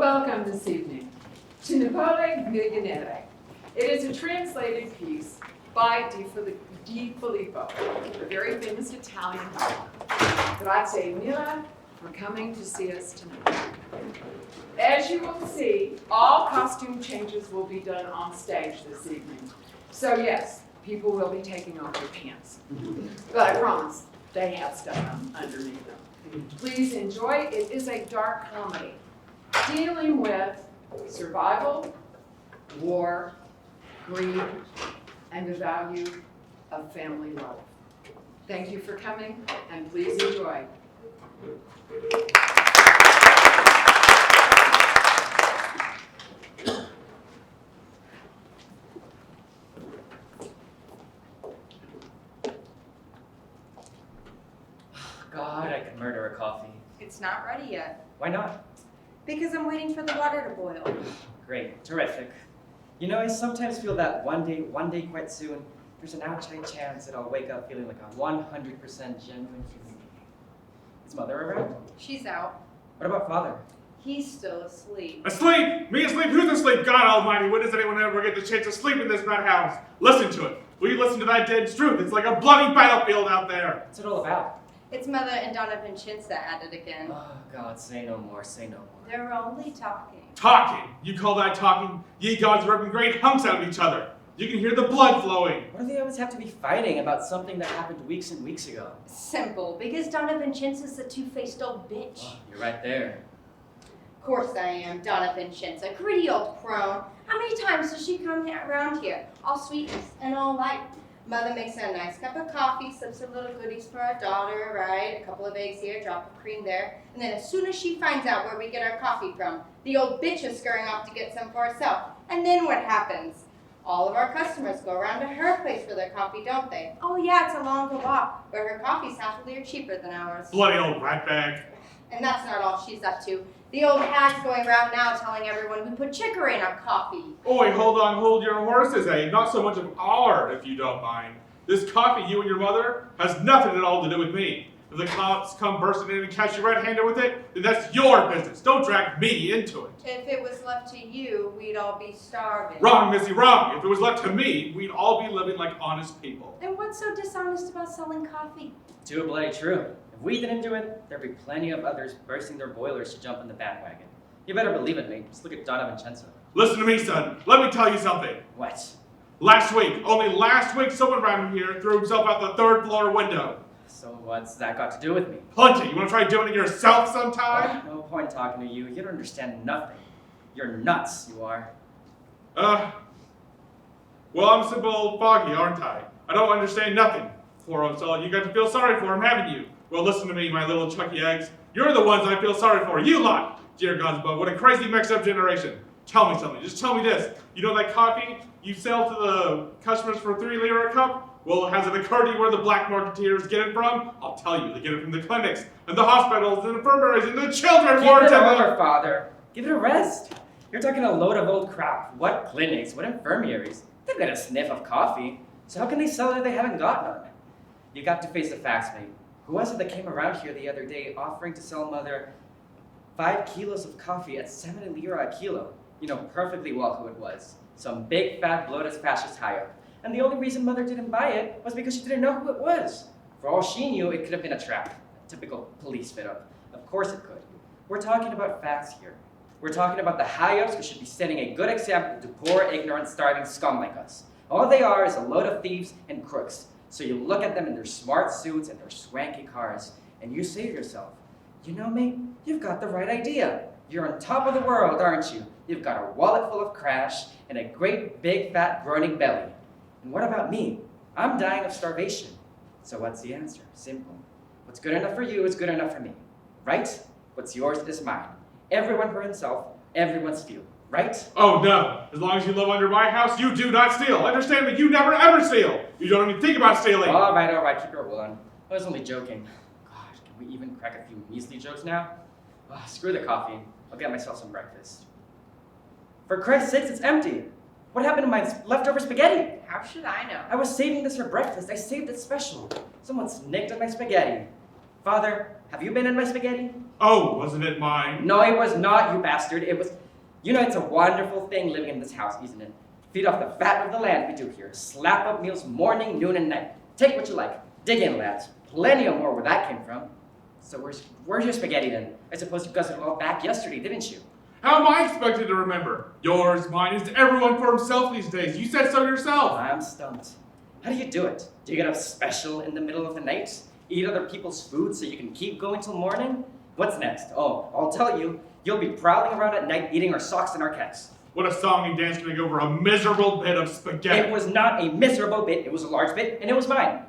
Welcome this evening to Napoli, Milionaria. It is a translated piece by Di Filippo, a very famous Italian poet. Grazie mille for coming to see us tonight. As you will see, all costume changes will be done on stage this evening. So yes, people will be taking off their pants. But I promise, they have stuff underneath them. Please enjoy. It is a dark comedy dealing with survival, war, greed, and the value of family love. Thank you for coming, and please enjoy. God, I could murder a coffee. It's not ready yet. Why not? Because I'm waiting for the water to boil. Great, terrific. You know, I sometimes feel that one day quite soon, there's an outside chance that I'll wake up feeling like a 100% genuine human being. Is Mother around? She's out. What about Father? He's still asleep. Asleep? Me asleep? Who's asleep? God almighty, when does anyone ever get the chance to sleep in this madhouse? Listen to it. Will you listen to that dead truth? It's like a bloody battlefield out there. What's it all about? It's Mother and Donna Vincenza at it again. Oh, God, say no more, say no more. They're only talking. Talking? You call that talking? Ye gods ripping great hunks out of each other. You can hear the blood flowing. Why do they always have to be fighting about something that happened weeks and weeks ago? Simple, because Donna Vincenza's a two-faced old bitch. Oh, you're right there. Of course I am, Donna Vincenza, gritty old crone. How many times does she come around here? All sweetness and all light. Mother makes a nice cup of coffee, slips her little goodies for our daughter, right? A couple of eggs here, drop of cream there. And then as soon as she finds out where we get our coffee from, the old bitch is scurrying off to get some for herself. And then what happens? All of our customers go around to her place for their coffee, don't they? Oh yeah, it's a longer walk, but her coffee's half a liter cheaper than ours. Bloody old ratbag. And that's not all she's up to. The old hag's going around now telling everyone we put chicory in our coffee. Oi, hold on, hold your horses, eh? Not so much of our, if you don't mind. This coffee, you and your mother, has nothing at all to do with me. If the cops come bursting in and catch you red-handed with it, then that's your business. Don't drag me into it. If it was left to you, we'd all be starving. Wrong, Missy, wrong. If it was left to me, we'd all be living like honest people. And what's so dishonest about selling coffee? Too bloody true. If we didn't do it, there'd be plenty of others bursting their boilers to jump in the bandwagon. You better believe it, mate. Just look at Donna Vincenza. Listen to me, son. Let me tell you something. What? Last week, only last week, someone around here threw himself out the third floor window. So what's that got to do with me? Plenty. You want to try doing it yourself sometime? No point talking to you. You don't understand nothing. You're nuts, you are. Well, I'm simple foggy, aren't I? I don't understand nothing. Poor old soul, you got to feel sorry for him, haven't you? Well, listen to me, my little Chucky eggs. You're the ones I feel sorry for. You lot! Dear gods above, what a crazy mixed-up generation. Tell me something. Just tell me this. You know that coffee you sell to the customers for 3 lira a cup? Well, has it occurred to you where the black marketeers get it from? I'll tell you. They get it from the clinics, and the hospitals, and the infirmaries, and the children's wards. Give it over, Father. Give it a rest. You're talking a load of old crap. What clinics? What infirmaries? They've got a sniff of coffee. So how can they sell it if they haven't got none? You got to face the facts, mate. Who was it that came around here the other day offering to sell Mother 5 kilos of coffee at 70 lira a kilo? You know perfectly well who it was. Some big, fat, bloated fascist hire. And the only reason Mother didn't buy it was because she didn't know who it was. For all she knew, it could have been a trap. A typical police fit-up. Of course it could. We're talking about facts here. We're talking about the high-ups who should be setting a good example to poor, ignorant, starving scum like us. All they are is a load of thieves and crooks. So you look at them in their smart suits and their swanky cars, and you say to yourself, you know, mate, you've got the right idea. You're on top of the world, aren't you? You've got a wallet full of cash and a great, big, fat, groaning belly. And what about me? I'm dying of starvation. So what's the answer? Simple. What's good enough for you is good enough for me. Right? What's yours is mine. Everyone for himself, everyone steal. Right? Oh no. As long as you live under my house, you do not steal. Understand me, you never ever steal. You don't even think about stealing. All right, keep your wool on. I was only joking. Gosh, can we even crack a few measly jokes now? Oh, screw the coffee. I'll get myself some breakfast. For Christ's sakes, it's empty. What happened to my leftover spaghetti? How should I know? I was saving this for breakfast. I saved it special. Someone snicked at my spaghetti. Father, have you been in my spaghetti? Oh, wasn't it mine? No, it was not, you bastard. It was... You know, it's a wonderful thing living in this house, isn't it? Feed off the fat of the land we do here. Slap up meals morning, noon, and night. Take what you like. Dig in, lads. Plenty of more where that came from. So where's your spaghetti then? I suppose you guzzled it all back yesterday, didn't you? How am I expected to remember? Yours, mine, is everyone for himself these days. You said so yourself. I'm stumped. How do you do it? Do you get up special in the middle of the night? Eat other people's food so you can keep going till morning? What's next? Oh, I'll tell you. You'll be prowling around at night eating our socks and our cats. What a song and dance to make over a miserable bit of spaghetti. It was not a miserable bit. It was a large bit, and it was mine.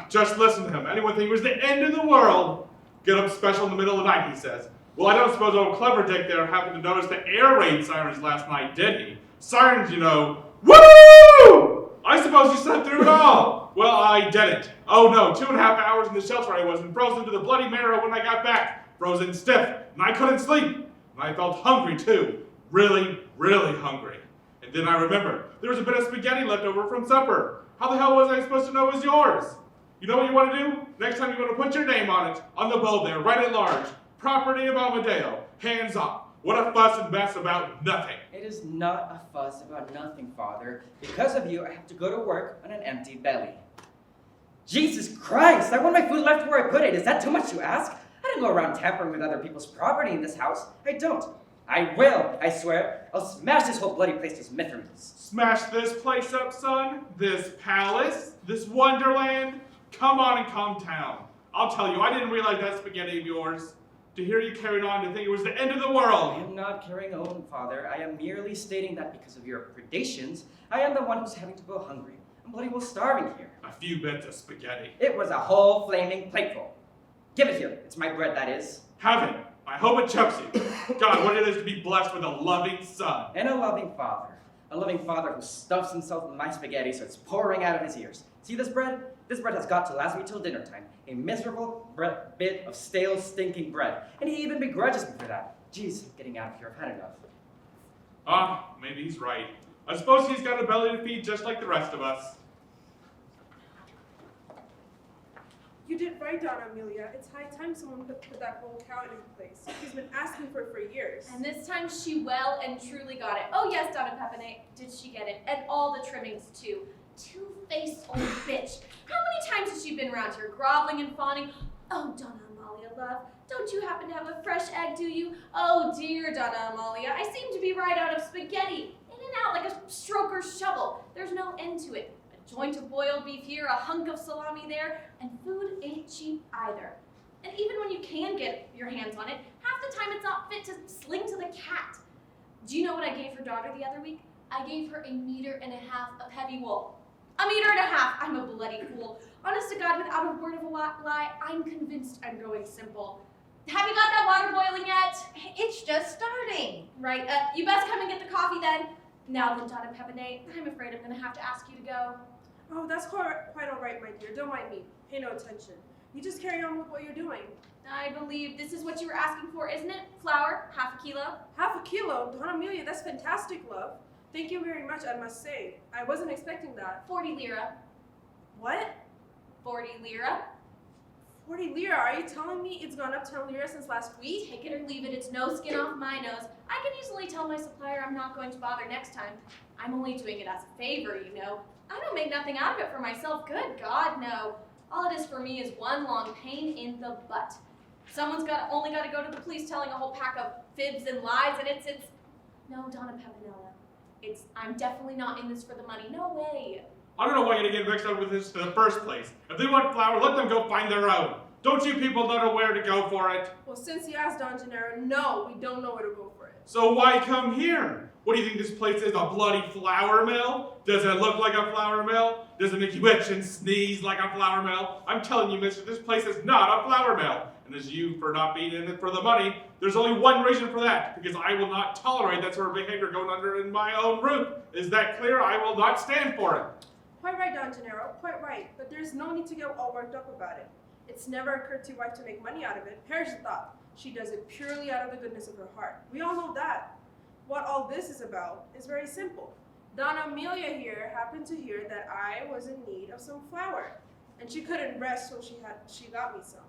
Just listen to him. Anyone think it was the end of the world? Get up special in the middle of the night, he says. Well, I don't suppose old Clever Dick there happened to notice the air raid sirens last night, did he? Sirens, you know. Woo! I suppose you slept through it all. Well, I didn't. Oh no, 2.5 hours in the shelter I was and frozen to the bloody marrow when I got back. Frozen stiff, and I couldn't sleep. And I felt hungry too. Really, really hungry. And then I remembered, there was a bit of spaghetti left over from supper. How the hell was I supposed to know it was yours? You know what you want to do? Next time you want to put your name on it, on the bowl there, right at large. Property of Amadeo, hands off. What a fuss and mess about nothing. It is not a fuss about nothing, Father. Because of you, I have to go to work on an empty belly. Jesus Christ! I want my food left where I put it. Is that too much to ask? I don't go around tampering with other people's property in this house. I don't. I will, I swear. I'll smash this whole bloody place to smithereens. Smash this place up, son? This palace? This wonderland? Come on and calm down. I'll tell you, I didn't realize that spaghetti of yours. To hear you carried on to think it was the end of the I world. am not carrying on, Father. I am merely stating that because of your predations, I am the one who's having to go hungry. I'm bloody well starving here. A few bits of spaghetti. It was a whole flaming plateful. Give it here. It's my bread, that is. Have it. I hope it chokes you. God, what it is to be blessed with a loving son. And a loving father. A loving father who stuffs himself with my spaghetti so it's pouring out of his ears. See this bread? This bread has got to last me till dinner time. A miserable bit of stale, stinking bread. And he even begrudges me for that. Jeez, getting out of here. I've had enough. Maybe he's right. I suppose he's got a belly to feed just like the rest of us. You did right, Donna Amelia. It's high time someone put that whole cow in place. She's been asking for it for years. And this time she well and truly got it. Oh yes, Donna Pepinay, did she get it? And all the trimmings too. Two-faced old bitch. How many times has she been around here, groveling and fawning? Oh, Donna Amalia, love, don't you happen to have a fresh egg, do you? Oh dear, Donna Amalia, I seem to be right out of spaghetti. In and out like a stroker's shovel. There's no end to it. A joint of boiled beef here, a hunk of salami there, and food ain't cheap either. And even when you can get your hands on it, half the time it's not fit to sling to the cat. Do you know what I gave her daughter the other week? I gave her 1.5 meters of heavy wool. 1.5 meters. I'm a bloody fool. Honest to God, without a word of a lie, I'm convinced I'm growing simple. Have you got that water boiling yet? It's just starting. Right, you best come and get the coffee then. Now then, Donna Pepinay, I'm afraid I'm gonna have to ask you to go. Oh, that's quite all right, my dear. Don't mind me. Pay no attention. You just carry on with what you're doing. I believe this is what you were asking for, isn't it? Flour, 1/2 kilo. 1/2 kilo? Donna Amelia, that's fantastic, love. Thank you very much, I must say. I wasn't expecting that. 40 lira. What? 40 lira. 40 lira? Are you telling me it's gone up 10 lira since last week? Take it or leave it, it's no skin off my nose. I can easily tell my supplier I'm not going to bother next time. I'm only doing it as a favor, you know. I don't make nothing out of it for myself, good God, no. All it is for me is one long pain in the butt. Someone's only got to go to the police telling a whole pack of fibs and lies, and it's no, Donna Pepinella. I'm definitely not in this for the money, no way. I don't know why you're getting mixed up with this in the first place. If they want flour, let them go find their own. Don't you people know where to go for it? Well, since you asked, Don Gennaro, no, we don't know where to go for it. So why come here? What do you think this place is, a bloody flour mill? Does it look like a flour mill? Does it make you itch and sneeze like a flour mill? I'm telling you, mister, this place is not a flour mill. And as you for not being in it for the money, there's only one reason for that, because I will not tolerate that sort of behavior going under in my own roof. Is that clear? I will not stand for it. Quite right, Don Gennaro, quite right. But there's no need to get all worked up about it. It's never occurred to your wife to make money out of it. Perish the thought. She does it purely out of the goodness of her heart. We all know that. What all this is about is very simple. Donna Amelia here happened to hear that I was in need of some flour, and she couldn't rest till she got me some.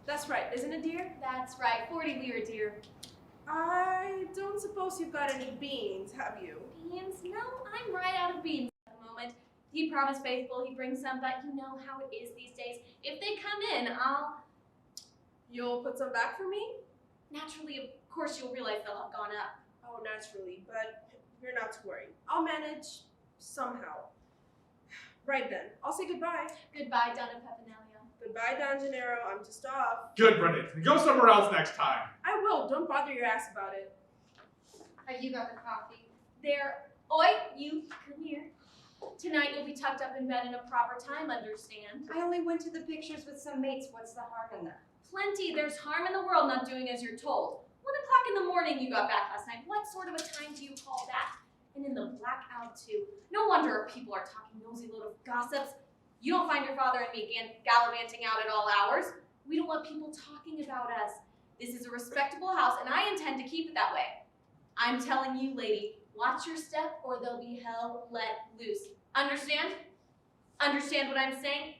That's right, isn't it, dear? That's right, 40 lira, dear. I don't suppose you've got any beans, have you? Beans? No, I'm right out of beans at the moment. He promised faithful he'd bring some, but you know how it is these days. If they come in, You'll put some back for me? naturally, of course, you'll realize they'll have gone up. Oh, naturally, but you're not to worry. I'll manage somehow. Right then, I'll say goodbye. Goodbye, Donna Pepinalia. Goodbye, Don Gennaro. I'm just off. Good, Brennan. Go somewhere else next time. I will. Don't bother your ass about it. Have you got the coffee? There, oi, you, come here. Tonight you'll be tucked up in bed in a proper time, understand? I only went to the pictures with some mates. What's the harm in that? Plenty, there's harm in the world not doing as you're told. 1 o'clock in the morning you got back last night. What sort of a time do you call that? And in the blackout too. No wonder people are talking nosy load of gossips. You don't find your father and me gallivanting out at all hours. We don't want people talking about us. This is a respectable house and I intend to keep it that way. I'm telling you, lady, watch your step or there'll be hell let loose. Understand? Understand what I'm saying?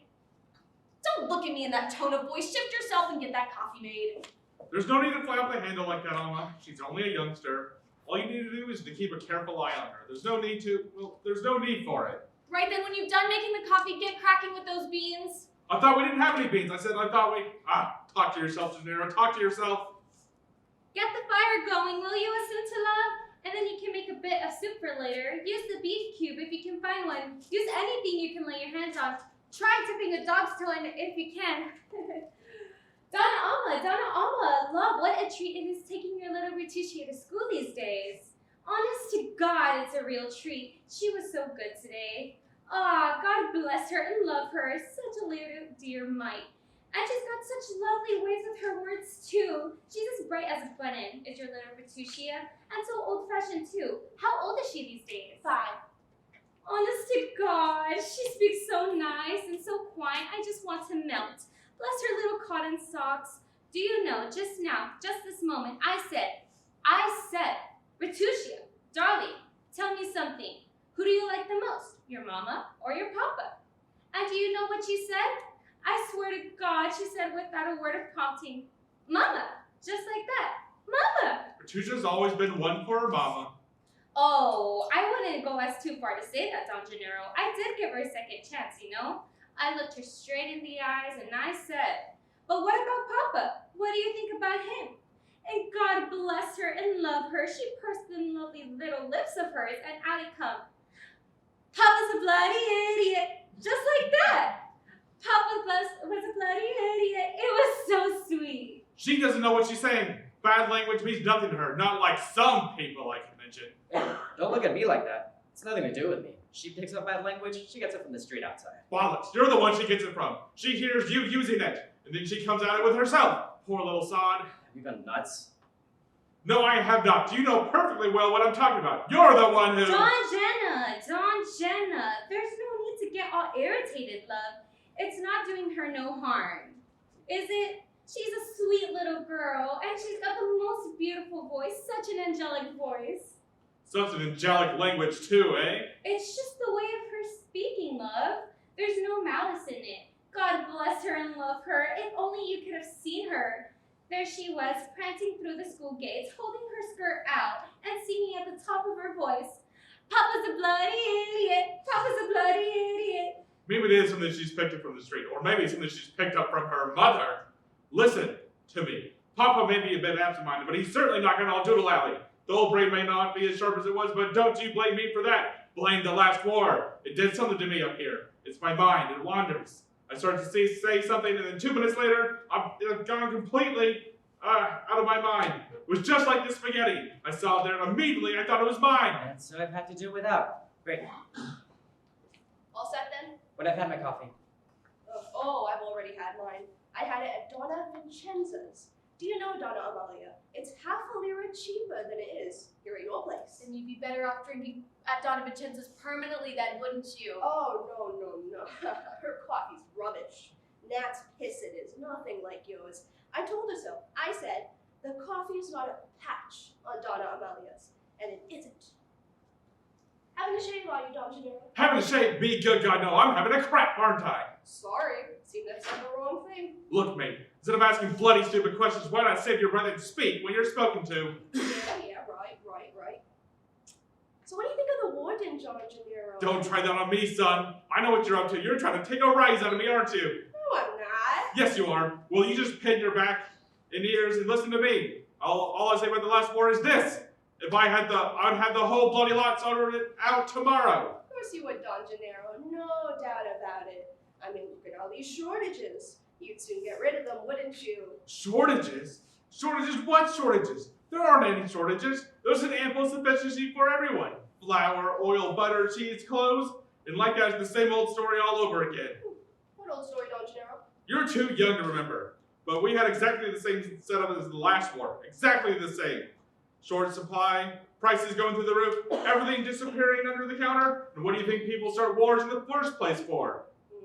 Don't look at me in that tone of voice. Shift yourself and get that coffee made. There's no need to fly off the handle like that, Alma. She's only a youngster. All you need to do is to keep a careful eye on her. There's no need for it. Right then, when you've done making the coffee, get cracking with those beans. I thought we didn't have any beans. I thought we... talk to yourself, Gennaro. Talk to yourself. Get the fire going, will you, Asunta? And then you can make a bit of soup for later. Use the beef cube if you can find one. Use anything you can lay your hands on. Try dipping a dog's tail in it if you can. Donna Alma, love, what a treat it is taking your little Ritucci to school these days. Honest to God, it's a real treat. She was so good today. Ah, God bless her and love her. Such a little dear mite. And she's got such lovely ways with her words, too. She's as bright as a button, is your little Bertuccia, and so old-fashioned, too. How old is she these days? 5. Honest to God, she speaks so nice and so quiet, I just want to melt. Bless her little cotton socks. Do you know, just now, just this moment, I said, Bertuccia, darling, tell me something. Who do you like the most, your mama or your papa? And do you know what she said? I swear to God, she said without a word of prompting, Mama, just like that, Mama. Bertuccia's always been one for her mama. Oh, I wouldn't go as too far to say that, Don Gennaro. I did give her a second chance, you know? I looked her straight in the eyes and I said, but what about Papa? What do you think about him? And God bless her and love her. She pursed them lovely little lips of hers and out it come. Papa's a bloody idiot. Just like that. Papa was a bloody idiot. It was so sweet. She doesn't know what she's saying. Bad language means nothing to her, not like some people I can mention. Hey, don't look at me like that. It's nothing to do with me. She picks up bad language, she gets it from the street outside. Bollocks, you're the one she gets it from. She hears you using it, and then she comes at it with herself. Poor little sod. Have you gone nuts? No, I have not. You know perfectly well what I'm talking about. You're the one who... Don Jenna, there's no need to get all irritated, love. It's not doing her no harm. Is it? She's a sweet little girl, and she's got the most beautiful voice, such an angelic voice. Such an angelic language too, eh? It's just the way of her speaking, love. There's no malice in it. God bless her and love her. If only you could have seen her. There she was, prancing through the school gates, holding her skirt out, and singing at the top of her voice, Papa's a bloody idiot, Papa's a bloody idiot. Maybe it is something she's picked up from the street, or maybe it's something she's picked up from her mother. Listen to me. Papa may be a bit absent-minded, but he's certainly not going to all doodle-alley. The old brain may not be as sharp as it was, but don't you blame me for that. Blame the last war. It did something to me up here. It's my mind. It wanders. I started to say something, and then 2 minutes later, I've gone completely out of my mind. It was just like this spaghetti. I saw it there, and immediately I thought it was mine. And so I've had to do without. Great. All set then? When I've had my coffee. Oh, I've already had mine. I had it at Donna Vincenza's. Do you know Donna Amalia? It's half a lira cheaper than it is here at your place. Then you'd be better off drinking at Donna Vincenza's permanently then, wouldn't you? Oh, no. Her coffee's rubbish. Gnat's piss it is, nothing like yours. I told her so. I said, the coffee's not a patch on Donna Amalia's, and it isn't. Having a shave, are you, Don Gennaro? Having a shave, be good God, no. I'm having a crap, aren't I? Sorry, seemed to have said the wrong thing. Look, mate, instead of asking bloody stupid questions, why not save your breath and speak when you're spoken to? Yeah, right. So what do you think of the warden, John Gennaro? Don't try that on me, son. I know what you're up to. You're trying to take a rise out of me, aren't you? No, I'm not. Yes, you are. Well, you just pin your back and ears and listen to me. All I say about the last war is this. If I had I'd have the whole bloody lot sorted out tomorrow. Of course you would, Don Gennaro. No doubt about it. I mean, look at all these shortages. You'd soon get rid of them, wouldn't you? Shortages? Shortages? What shortages? There aren't any shortages. There's an ample sufficiency for everyone. Flour, oil, butter, cheese, clothes, and like that's the same old story all over again. What old story, Don Gennaro? You're too young to remember, but we had exactly the same setup as the last war. Exactly the same. Short supply, prices going through the roof, everything disappearing under the counter. And what do you think people start wars in the first place for?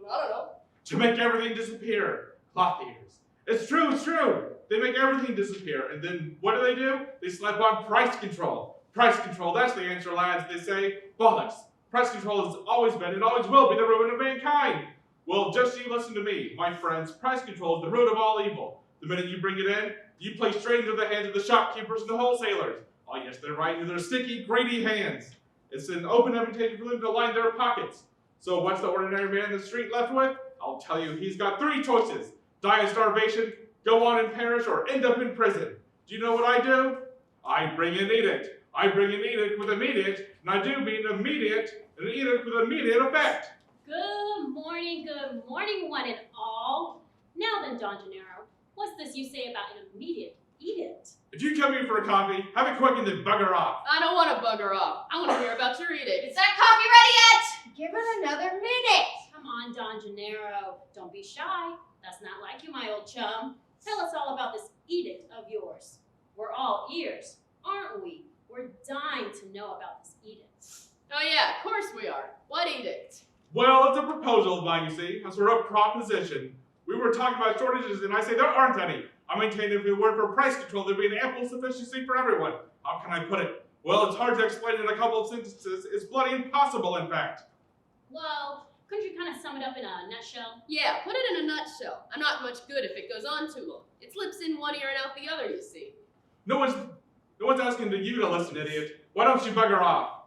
I don't know. To make everything disappear. Cloth eaters. It's true. They make everything disappear. And then what do? They slap on price control. Price control, that's the answer, lads. They say, bollocks. Price control has always been and always will be the ruin of mankind. Well, just you listen to me, my friends. Price control is the root of all evil. The minute you bring it in, you play straight into the hands of the shopkeepers and the wholesalers. Oh yes, they're right into their sticky, greedy hands. It's an open invitation for them to line their pockets. So what's the ordinary man in the street left with? I'll tell you, he's got three choices. Die of starvation, go on and perish, or end up in prison. Do you know what I do? I bring an edict. I bring an edict with immediate, and I do mean immediate, an edict with immediate effect. Good morning, one and all. Now then, Don Gennaro, what's this you say about an immediate edict? If you come here for a coffee, have it quick and then bugger off. I don't want to bugger off. I want to hear about your edict. Is that coffee ready yet? Give it another minute. Come on, Don Gennaro, don't be shy. That's not like you, my old chum. Tell us all about this edict of yours. We're all ears, aren't we? We're dying to know about this edict. Oh yeah, of course we are. What edict? Well, it's a proposal of mine, you see, a sort of proposition. We were talking about shortages, and I say there aren't any. I maintain if it weren't for price control, there'd be an ample sufficiency for everyone. How can I put it? Well, it's hard to explain in a couple of sentences. It's bloody impossible, in fact. Well, couldn't you kind of sum it up in a nutshell? Yeah, put it in a nutshell. I'm not much good if it goes on too long. It slips in one ear and out the other, you see. No one's asking you to listen, idiot. Why don't you bugger off?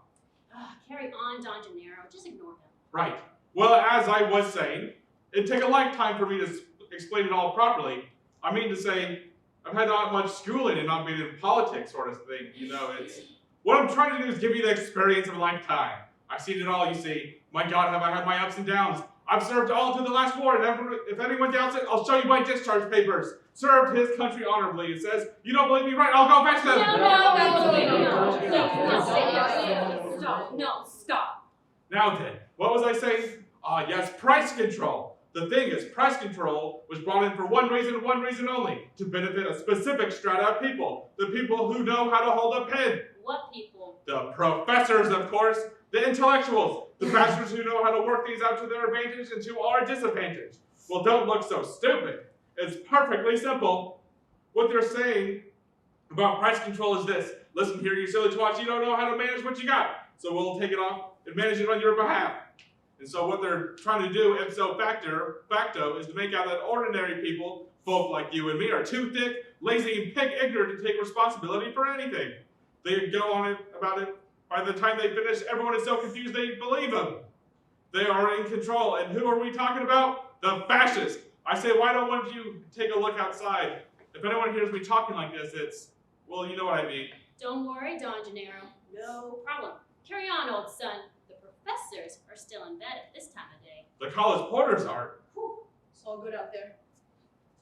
Carry on, Don Gennaro. Just ignore him. Right. Well, as I was saying, it'd take a lifetime for me to explain it all properly. I mean to say, I've had not much schooling and not been in politics sort of thing, you know, it's... What I'm trying to do is give you the experience of a lifetime. I've seen it all, you see. My God, have I had my ups and downs. I've served all through the last war, and if anyone doubts it, I'll show you my discharge papers. Served his country honorably, it says. You don't believe me, right? I'll go fetch them. No, stop. Now then, what was I saying? Yes, price control. The thing is, price control was brought in for one reason only, to benefit a specific strata of people. The people who know how to hold a pen. What people? The professors, of course. The intellectuals. The bastards who know how to work things out to their advantage and to our disadvantage. Well, don't look so stupid. It's perfectly simple. What they're saying about price control is this. Listen here, you silly twats, you don't know how to manage what you got. So we'll take it off and manage it on your behalf. And so what they're trying to do, ipso facto, is to make out that ordinary people, folk like you and me, are too thick, lazy, and pig ignorant to take responsibility for anything. They go on about it. By the time they finish, everyone is so confused they believe them. They are in control. And who are we talking about? The fascists. I say, why don't one of you take a look outside? If anyone hears me talking like this, it's, well, you know what I mean. Don't worry, Don Gennaro. No problem. Carry on, old son. The professors are still in bed at this time of day. The college porters are. Whew, it's all good out there.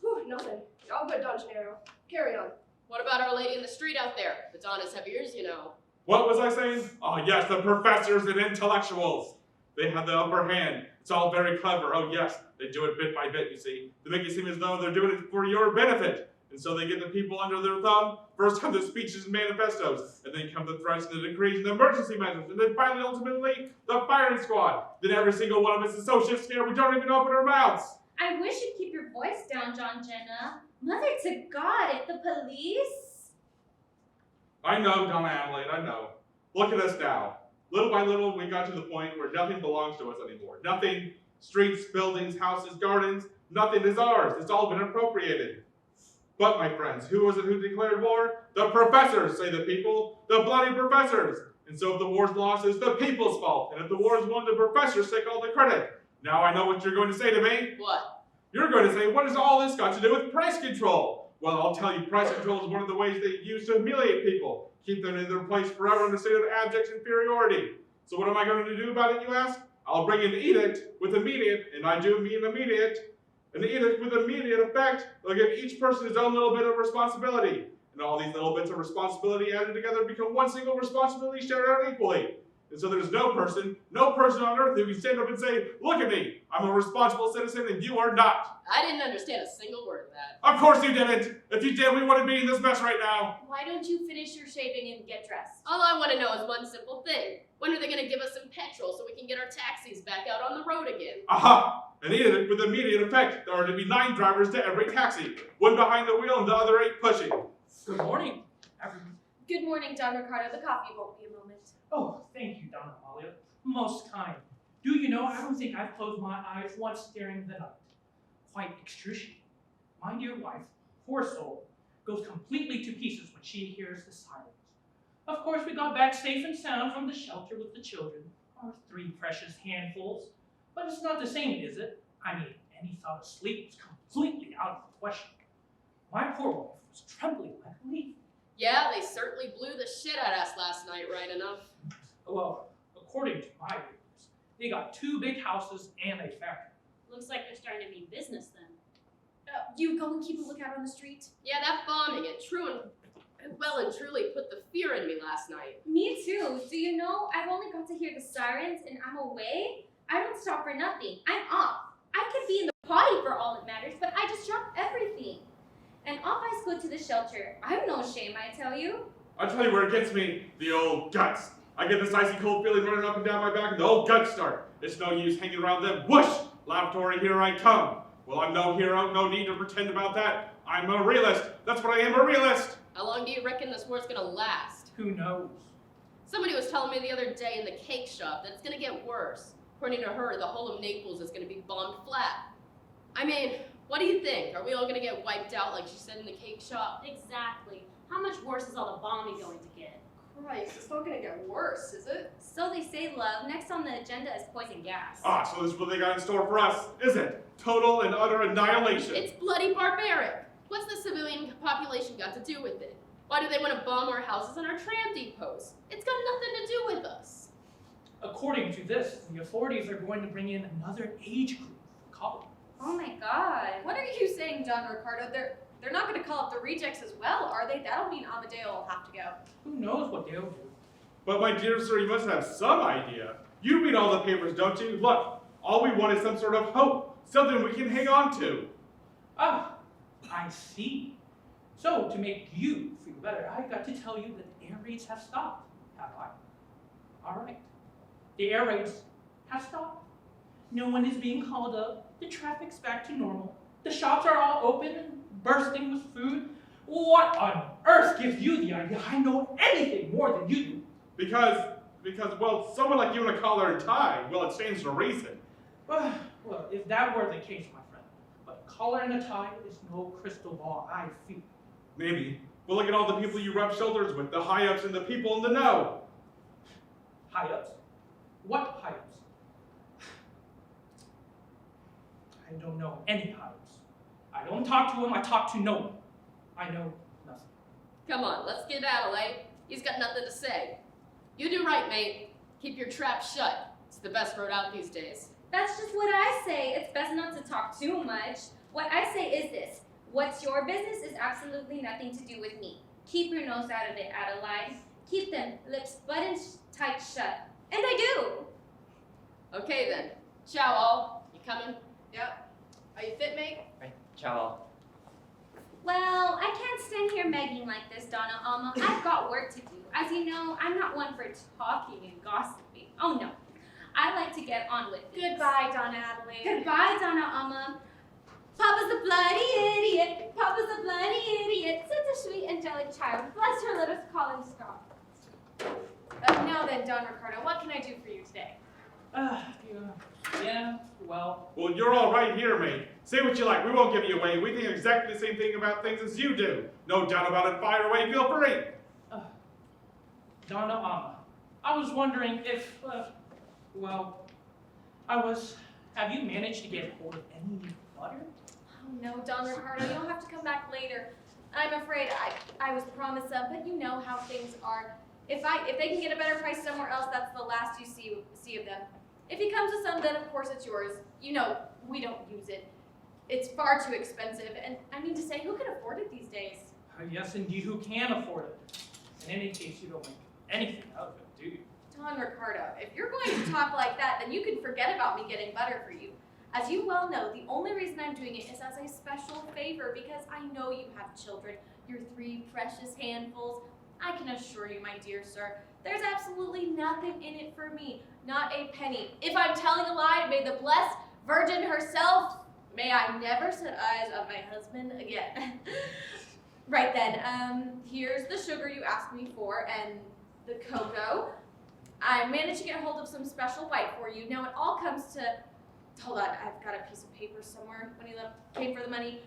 Whew, nothing. All good, Don Gennaro. Carry on. What about Our Lady in the street out there? Madonnas have ears, you know. What was I saying? Oh, yes, the professors and intellectuals. They have the upper hand. It's all very clever. Oh, yes, they do it bit by bit, you see. They make it seem as though they're doing it for your benefit. And so they get the people under their thumb. First come the speeches and manifestos, and then come the threats and the decrees and the emergency measures, and then finally, ultimately, the firing squad. Then every single one of us is so shit scared we don't even open our mouths. I wish you'd keep your voice down, John Jenna. Mother to God, if the police... I know, Donna Adelaide, I know. Look at us now. Little by little, we got to the point where nothing belongs to us anymore. Nothing Streets, buildings, houses, gardens, nothing is ours. It's all been appropriated. But, my friends, who was it who declared war? The professors, say the people. The bloody professors. And so if the war's lost, it's the people's fault. And if the war is won, the professors take all the credit. Now I know what you're going to say to me. What? You're going to say, what has all this got to do with price control? Well, I'll tell you, price control is one of the ways they use to humiliate people. Keep them in their place forever in a state of abject inferiority. So what am I going to do about it, you ask? I'll bring an edict with immediate, and I do mean immediate, an edict with immediate effect. They'll give each person his own little bit of responsibility. And all these little bits of responsibility added together become one single responsibility shared out equally. And so there's no person on earth who can stand up and say, look at me, I'm a responsible citizen and you are not. I didn't understand a single word of that. Of course you didn't. If you did, we wouldn't be in this mess right now. Why don't you finish your shaving and get dressed? All I want to know is one simple thing. When are they going to give us some petrol so we can get our taxis back out on the road again? Aha! An edict with immediate effect. There are to be 9 drivers to every taxi. 1 behind the wheel and the other 8 pushing. Good morning, everyone. Good morning, Don Ricardo. The coffee won't be a moment. Oh, thank you, Donna Amalia. Most kind. Do you know, I don't think I've closed my eyes once during the night. Quite excruciating. My dear wife, poor soul, goes completely to pieces when she hears the sirens. Of course, we got back safe and sound from the shelter with the children, our 3 precious handfuls. But it's not the same, is it? I mean, any thought of sleep was completely out of the question. My poor wife was trembling like a leaf. Yeah, they certainly blew the shit at us last night, right enough. Well, according to my neighbors, they got 2 big houses and a factory. Looks like they're starting to mean business then. You go and keep a lookout on the street. Yeah, that bombing, it well and truly put the fear in me last night. Me too. Do you know, I've only got to hear the sirens and I'm away. I don't stop for nothing. I'm off. I could be in the potty for all it matters, but I just drop everything. And off I go to the shelter. I've no shame, I tell you. I'll tell you where it gets me, the old guts. I get this icy cold feeling running up and down my back and the old guts start. It's no use hanging around them. Whoosh! Lavatory, here I come. Well, I'm no hero, no need to pretend about that. I'm a realist. That's what I am, a realist. How long do you reckon this war's gonna last? Who knows? Somebody was telling me the other day in the cake shop that it's gonna get worse. According to her, the whole of Naples is gonna be bombed flat. I mean, what do you think? Are we all gonna get wiped out like she said in the cake shop? Exactly. How much worse is all the bombing going to get? Christ, it's not gonna get worse, is it? So they say, love. Next on the agenda is poison gas. Ah, so this is what they got in store for us, is it? Total and utter annihilation. It's bloody barbaric. What's the civilian population got to do with it? Why do they want to bomb our houses and our tram depots? It's got nothing to do with us. According to this, the authorities are going to bring in another age group for college. Oh my god. What are you saying, Don Ricardo? They're not going to call up the rejects as well, are they? That'll mean Amadeo will have to go. Who knows what they'll do? But my dear sir, you must have some idea. You read all the papers, don't you? Look, all we want is some sort of hope, something we can hang on to. Ah, I see. So, to make you feel better, I got to tell you that the air raids have stopped, have I? All right. The air raids have stopped. No one is being called up. The traffic's back to normal. The shops are all open and bursting with food. What on earth gives you the idea I know anything more than you do? Because, well, someone like you in a collar and tie, well, it stands to reason. Well, if that were the case, my friend, but a collar and a tie is no crystal ball, I feel. Maybe. But look at all the people you rub shoulders with, the high-ups and the people in the know. High-ups? What high-ups? I don't know any high-ups. I don't talk to them, I talk to no one. I know nothing. Come on, let's get Adelaide. He's got nothing to say. You do right, mate. Keep your trap shut. It's the best road out these days. That's just what I say. It's best not to talk too much. What I say is this. What's your business is absolutely nothing to do with me. Keep your nose out of it, Adelaide. Keep them lips buttoned tight shut. And I do. Okay then. Ciao all. You coming? Yep. Are you fit, mate? Right, ciao. Well, I can't stand here begging like this, Donna Alma. I've got work to do. As you know, I'm not one for talking and gossiping. Oh no. I like to get on with things. Goodbye, Donna Adelaide. Goodbye, Donna Alma. Papa's a bloody idiot. Papa's a bloody idiot. Such a sweet, angelic child. Bless her, let us call him Scott. Now then, Don Ricardo, what can I do for you today? Yeah, well, Well, you're all right here, mate. Say what you like. We won't give you away. We think exactly the same thing about things as you do. No doubt about it. Fire away. Feel free. Donna Amma, I was wondering if, have you managed to get hold of any butter? Oh no, Don Ricardo, you'll have to come back later. I'm afraid I was promised some, but you know how things are. If they can get a better price somewhere else, that's the last you see of them. If he comes with some, then of course it's yours. You know, we don't use it. It's far too expensive, and I mean to say, who can afford it these days? Yes, indeed, who can afford it? In any case, you don't make anything out of it, do you? Don Ricardo, if you're going to talk like that, then you can forget about me getting butter for you. As you well know, the only reason I'm doing it is as a special favor because I know you have children, your 3 precious handfuls. I can assure you, my dear sir, there's absolutely nothing in it for me, not a penny. If I'm telling a lie, may the blessed Virgin herself, may I never set eyes on my husband again. Right then, here's the sugar you asked me for and the cocoa. I managed to get hold of some special white for you. Now it all comes to, hold on, I've got a piece of paper somewhere when he came for the money.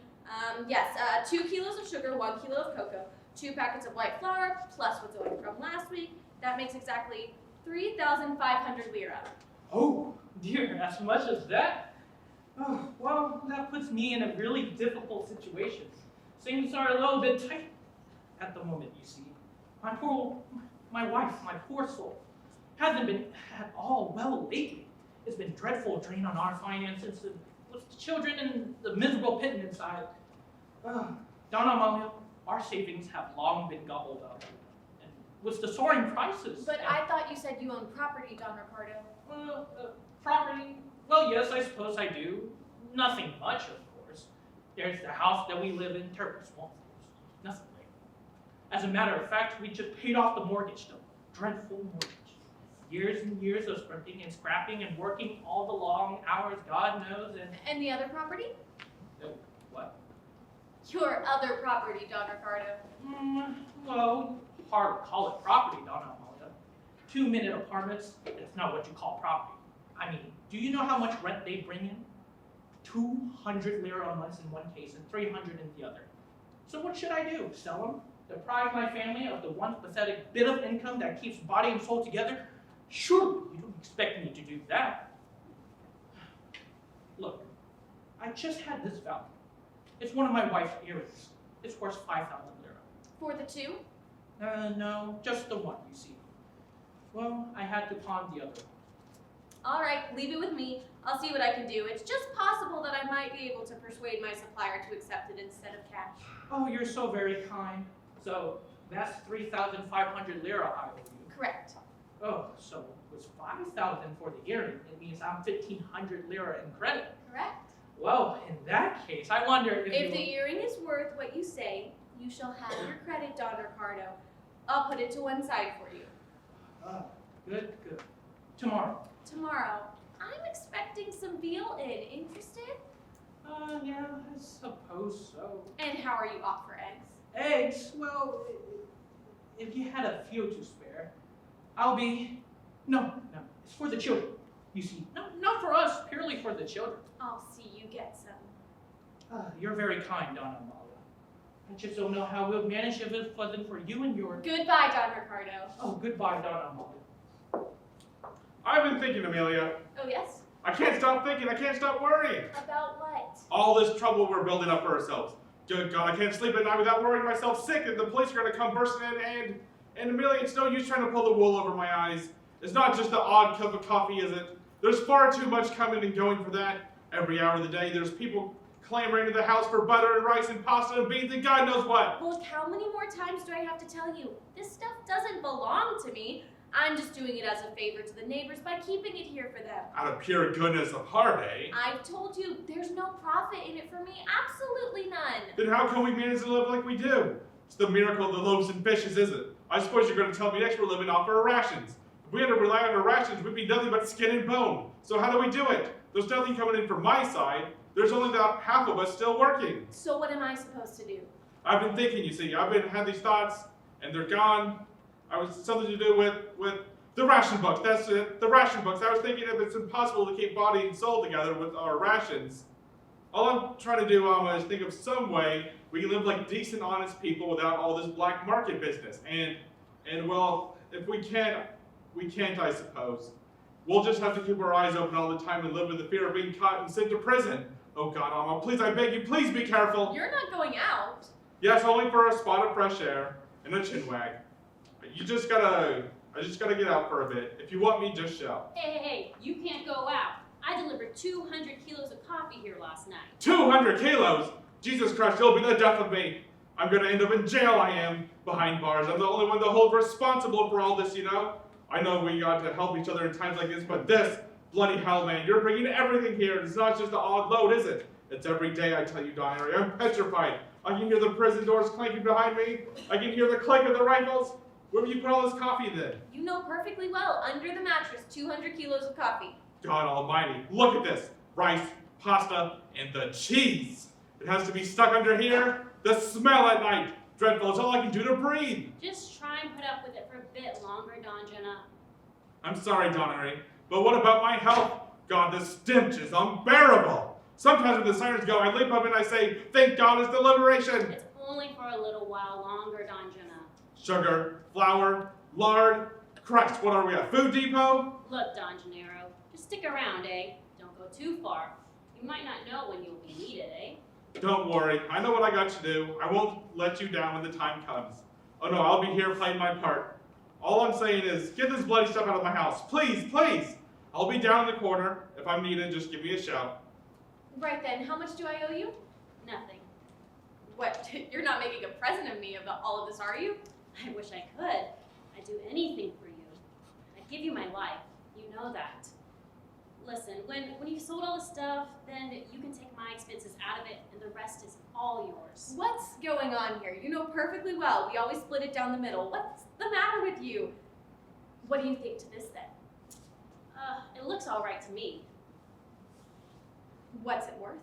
Yes, 2 kilos of sugar, 1 kilo of cocoa, 2 packets of white flour, plus what's owing from last week. That makes exactly 3,500 lira. Oh, dear, as much as that? Oh, well, that puts me in a really difficult situation. Things are a little bit tight at the moment, you see. My wife, my poor soul, hasn't been at all well lately. It's been a dreadful drain on our finances, and with the children and the miserable pit inside. Donna Amalia, our savings have long been gobbled up. And with the soaring prices. But I thought you said you owned property, Don Ricardo. Well, property, well, yes, I suppose I do. Nothing much, of course. There's the house that we live in, terrible small things. Nothing like. As a matter of fact, we just paid off the mortgage, the dreadful mortgage. Years and years of scrimping and scrapping and working all the long hours God knows And the other property? What? Your other property, Don Ricardo. Well, hard to call it property, Donna Amalia. 2-minute apartments, that's not what you call property. I mean, do you know how much rent they bring in? 200 lira a month in one case and 300 in the other. So what should I do? Sell them? Deprive my family of the one pathetic bit of income that keeps body and soul together? Surely you don't expect me to do that. Look, I just had this value. It's one of my wife's earrings. It's worth 5,000 lira. For the 2? No, just the one, you see. Well, I had to pawn the other one. All right, leave it with me. I'll see what I can do. It's just possible that I might be able to persuade my supplier to accept it instead of cash. Oh, you're so very kind. So that's 3,500 lira I owe you. Correct. Oh, so it was 5,000 for the earring. It means I'm 1,500 lira in credit. Correct. Well, in that case, I wonder if the earring is worth what you say, you shall have your credit, Don Ricardo. I'll put it to one side for you. Oh, good. Tomorrow. Tomorrow. I'm expecting some veal in. Interested? Yeah, I suppose so. And how are you off for eggs? Eggs? Well, if you had a few to spare, I'll be... No, it's for the children. You see, no, not for us, purely for the children. I'll see you get some. You're very kind, Donna Amalia. I just don't know how we'll manage if it wasn't for you and your... Goodbye, Don Ricardo. Oh, goodbye, Donna Amalia. I've been thinking, Amelia. Oh, yes? I can't stop thinking. I can't stop worrying. About what? All this trouble we're building up for ourselves. Good God, I can't sleep at night without worrying myself sick and the police are going to come bursting in and Amelia, it's no use trying to pull the wool over my eyes. It's not just the odd cup of coffee, is it? There's far too much coming and going for that. Every hour of the day, there's people clamoring to the house for butter and rice and pasta and beans and God knows what. Well, how many more times do I have to tell you? This stuff doesn't belong to me. I'm just doing it as a favor to the neighbors by keeping it here for them. Out of pure goodness of heart, eh? I've told you, there's no profit in it for me. Absolutely none. Then how can we manage to live like we do? It's the miracle of the loaves and fishes, isn't it? I suppose you're going to tell me next we're living off our rations. If we had to rely on our rations, we'd be nothing but skin and bone. So how do we do it? There's nothing coming in from my side. There's only about half of us still working. So what am I supposed to do? I've been thinking, you see. I've had these thoughts, and they're gone. I was something to do with The ration books, that's it. The ration books. I was thinking if it's impossible to keep body and soul together with our rations. All I'm trying to do, is think of some way we can live like decent, honest people without all this black market business. And well, if we can't, I suppose. We'll just have to keep our eyes open all the time and live with the fear of being caught and sent to prison. Oh God, Alma, please, I beg you, please be careful. You're not going out. Yes, only for a spot of fresh air and a chin wag. I just gotta get out for a bit. If you want me, just shout. Hey, you can't go out. I delivered 200 kilos of coffee here last night. 200 kilos? Jesus Christ, you'll be the death of me. I'm gonna end up in jail, I am, behind bars. I'm the only one to hold responsible for all this, you know? I know we got to help each other in times like this, but this, bloody hell, man, you're bringing everything here. It's not just an odd load, is it? It's every day, I tell you, Donnery. I'm petrified. I can hear the prison doors clanking behind me. I can hear the clank of the rifles. Where will you put all this coffee then? You know perfectly well, under the mattress, 200 kilos of coffee. God almighty, look at this. Rice, pasta, and the cheese. It has to be stuck under here. The smell at night. Dreadful, it's all I can do to breathe. Just try and put up with it for a bit longer, Donjana. I'm sorry, Donnery, but what about my health? God, the stench is unbearable. Sometimes when the sirens go, I leap up and I say, thank God it's the liberation. It's only for a little while longer, Donjana. Sugar, flour, lard. Christ, what are we, a food depot? Look, Don Gennaro, just stick around, eh? Don't go too far. You might not know when you'll be needed, eh? Don't worry, I know what I got to do. I won't let you down when the time comes. Oh no, I'll be here playing my part. All I'm saying is, get this bloody stuff out of my house. Please, please. I'll be down in the corner. If I'm needed, just give me a shout. Right then, how much do I owe you? Nothing. What, you're not making a present of me of all of this, are you? I wish I could. I'd do anything for you. I'd give you my life. You know that. Listen, when you've sold all the stuff, then you can take my expenses out of it, and the rest is all yours. What's going on here? You know perfectly well. We always split it down the middle. What's the matter with you? What do you think to this then? It looks all right to me. What's it worth?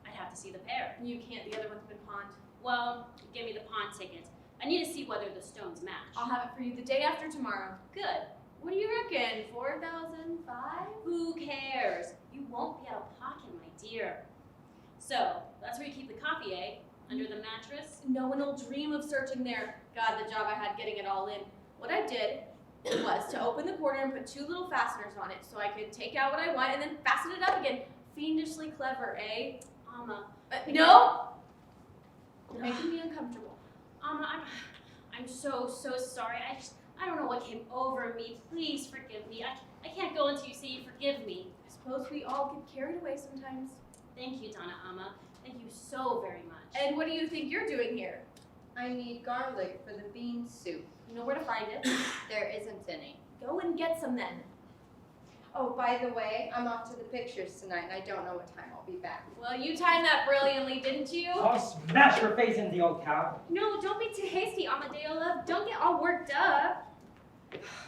I'd have to see the pair. You can't. The other one's been pawned. Well, give me the pawn ticket. I need to see whether the stones match. I'll have it for you the day after tomorrow. Good. What do you reckon? 4,005? Who cares? You won't be out of pocket, my dear. So, that's where you keep the coffee, eh? Under the mattress? No one will dream of searching there. God, the job I had getting it all in. What I did was to open the corner and put 2 little fasteners on it so I could take out what I want and then fasten it up again. Fiendishly clever, eh? Alma. No! You're making me uncomfortable. Alma, I'm so sorry. I don't know what came over me. Please forgive me. I can't go until you say you forgive me. I suppose we all get carried away sometimes. Thank you, Donna Alma. Thank you so very much. And what do you think you're doing here? I need garlic for the bean soup. You know where to find it? There isn't any. Go and get some then. Oh, by the way, I'm off to the pictures tonight, and I don't know what time I'll be back. Well, you timed that brilliantly, didn't you? I'll smash her face into the old cow. No, don't be too hasty, Amadeo love. Don't get all worked up.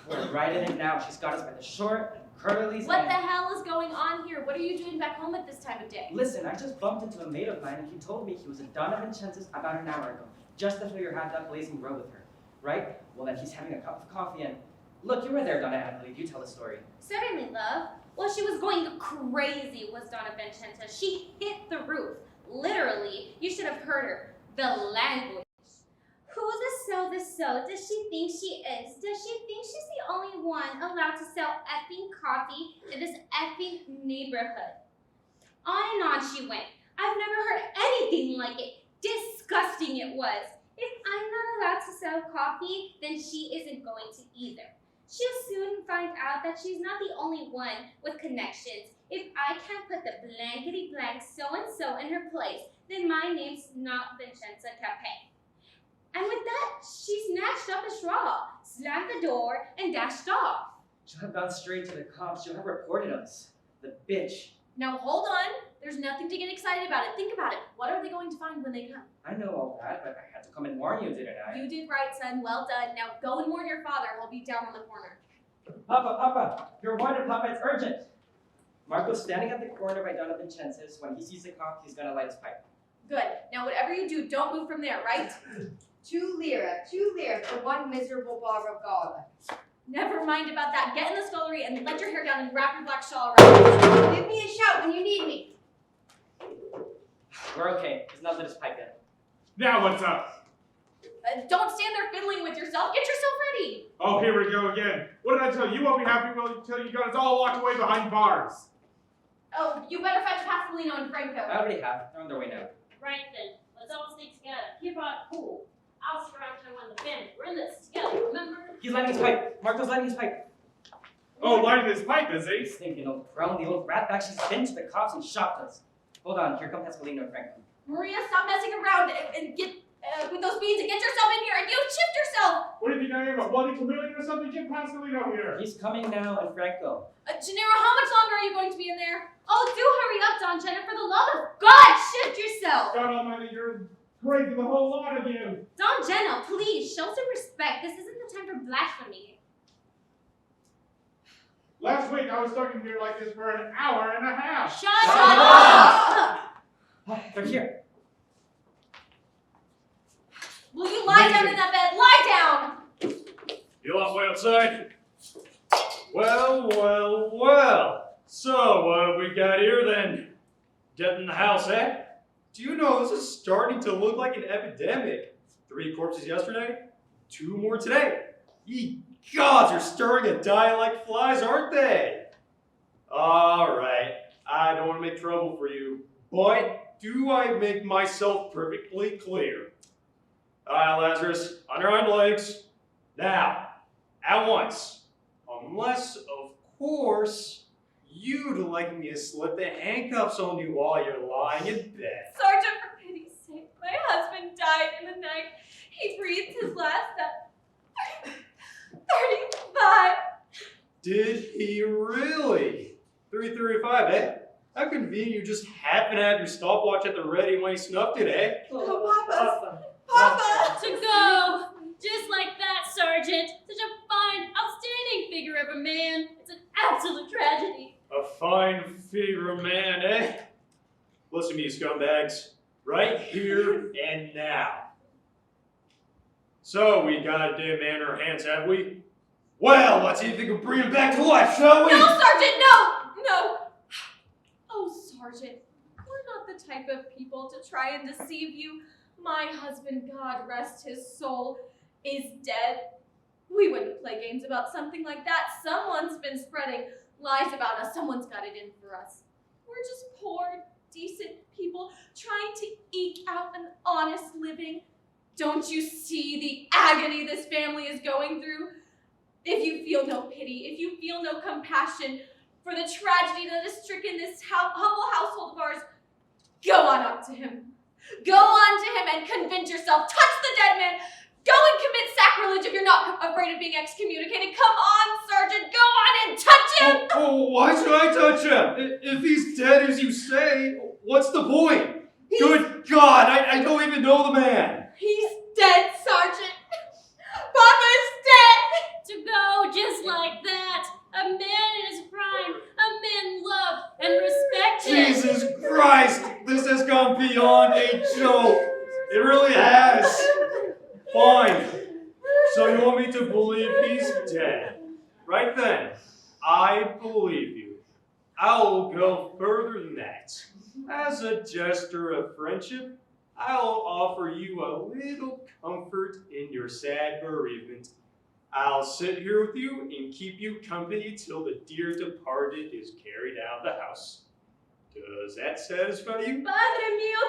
We're right in it now. She's got us by the short and curlies. What and... the hell is going on here? What are you doing back home at this time of day? Listen, I just bumped into a mate of mine and he told me he was at Donna Vincenzo's about an hour ago, just after you had that blazing row with her, right? Well, then he's having a cup of coffee and... Look, you were there, Donna Adelaide. You tell the story. Certainly, love. Well, she was going crazy, was Donna Vincenza. She hit the roof. Literally, you should have heard her. The language. Who's the so does she think she is? Does she think she's the only one allowed to sell effing coffee in this effing neighborhood? On and on she went. I've never heard anything like it. Disgusting it was. If I'm not allowed to sell coffee, then she isn't going to either. She'll soon find out that she's not the only one with connections. If I can't put the blankety blank so-and-so in her place, then my name's not Vincenza Cape. And with that, she snatched up a straw, slammed the door, and dashed off. She'll have gone straight to the cops. She'll have reported us. The bitch. Now hold on. There's nothing to get excited about it. Think about it. What are they going to find when they come? I know all that, but I had to come and warn you, didn't I? You did right, son. Well done. Now go and warn your father. He'll be down on the corner. Papa, you're wanted, Papa. It's urgent. Marco's standing at the corner by Donna Vincenzo's. When he sees the cop, he's gonna light his pipe. Good. Now whatever you do, don't move from there, right? 2 lira for 1 miserable bar of garlic. Never mind about that. Get in the scullery and let your hair down and wrap your black shawl around. Give me a shout when you need me. We're okay. He's not lit his pipe yet. Now what's up? Don't stand there fiddling with yourself. Get yourself ready. Oh, here we go again. What did I tell you? You won't be happy until you got us all locked away behind bars. Oh, you better fetch Pasqualino and Franco. I already have. They're on their way now. Right then, let's all stay together. Keep it cool. I'll surround her when the family. We're in this together, remember? He's lighting his pipe. Marco's lighting his pipe. Oh, lighting his pipe, is he? Stinking old crone, the old ratbag. She's been to the cops and shocked us. Hold on. Here come Pasqualino and Franco. Maria, stop messing around and get with those beans and get yourself in here and you shift yourself. What do you think I am, a bloody chameleon or something? Get Pasqualino here. He's coming now, and Franco. Gennaro, how much longer are you going to be in there? Oh, do hurry up, Don Jenna. For the love of God, shift yourself. God almighty, you're crazy, the whole lot of you. Don Jenna, please, show some respect. This isn't the time for blasphemy. Last week I was stuck in here like this for an hour and a half. Shut up! They're here. Will you lie down in that bed? Lie down! You want way outside? Well. So, what have we got here then? Death in the house, eh? Do you know this is starting to look like an epidemic? 3 corpses yesterday, 2 more today. Ye gods are stirring and dying like flies, aren't they? Alright, I don't want to make trouble for you, but do I make myself perfectly clear? Alright, Lazarus, on your hind legs. Now, at once. Unless, of course, you'd like me to slip the handcuffs on you while you're lying in bed. Sergeant, for pity's sake, my husband died in the night. He breathed his last at 35. Did he really? 3:35, eh? How convenient you just happen to have your stopwatch at the ready when he snuffed it, eh? Oh, Papa! To go! Just like that, Sergeant. Such a fine, outstanding figure of a man. It's an absolute tragedy. A fine figure of man, eh? Listen to me, scumbags. Right here and now. So, we got a dead man in our hands, have we? Well, let's see if we can bring him back to life, shall we? No, Sergeant, no! Oh, Sergeant, we're not the type of people to try and deceive you. My husband, God rest his soul, is dead. We wouldn't play games about something like that. Someone's been spreading lies about us. Someone's got it in for us. We're just poor, decent people trying to eke out an honest living. Don't you see the agony this family is going through? If you feel no pity, if you feel no compassion for the tragedy that has stricken this humble household of ours, go on up to him. Go on to him and convince yourself. Touch the dead man. Go and commit sacrilege if you're not afraid of being excommunicated. Come on, Sergeant. Go on and touch him. Oh, why should I touch him? If he's dead as you say, what's the point? Good God, I don't even know the man. He's dead, Sergeant. Papa's dead. To go just like that. A man in his prime. A man loved and respected. Jesus Christ, this has gone beyond a joke. It really has. Fine. So you want me to believe he's dead? Right then, I believe you. I will go further than that. As a gesture of friendship, I will offer you a little comfort in your sad bereavement. I'll sit here with you and keep you company till the dear departed is carried out of the house. Does that satisfy you? Padre mio,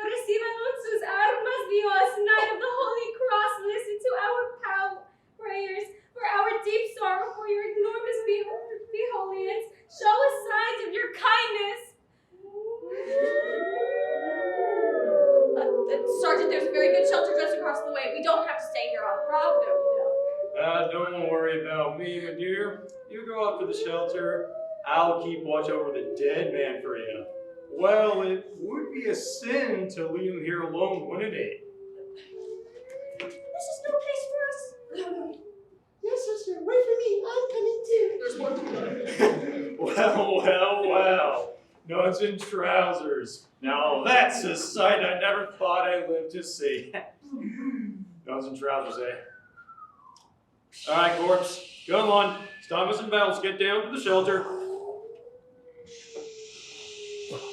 reciban sus armas, Dios, Knight of the Holy Cross, listen to our prayers for our deep sorrow for your enormous beholiness. Show us signs of your kindness. Sergeant, there's a very good shelter just across the way. We don't have to stay here on Pravdo, you know. Don't worry about me, my dear. You go up to the shelter. I'll keep watch over the dead man for you. Well, it would be a sin to leave him here alone, wouldn't it? This is no place for us. No. Yes, sister, wait for me. I'm coming too. There's one. Well. Nuns in trousers. Now that's a sight I never thought I'd live to see. Nuns in trousers, eh? All right, corpse. Come on. Thomas and Val, get down to the shelter.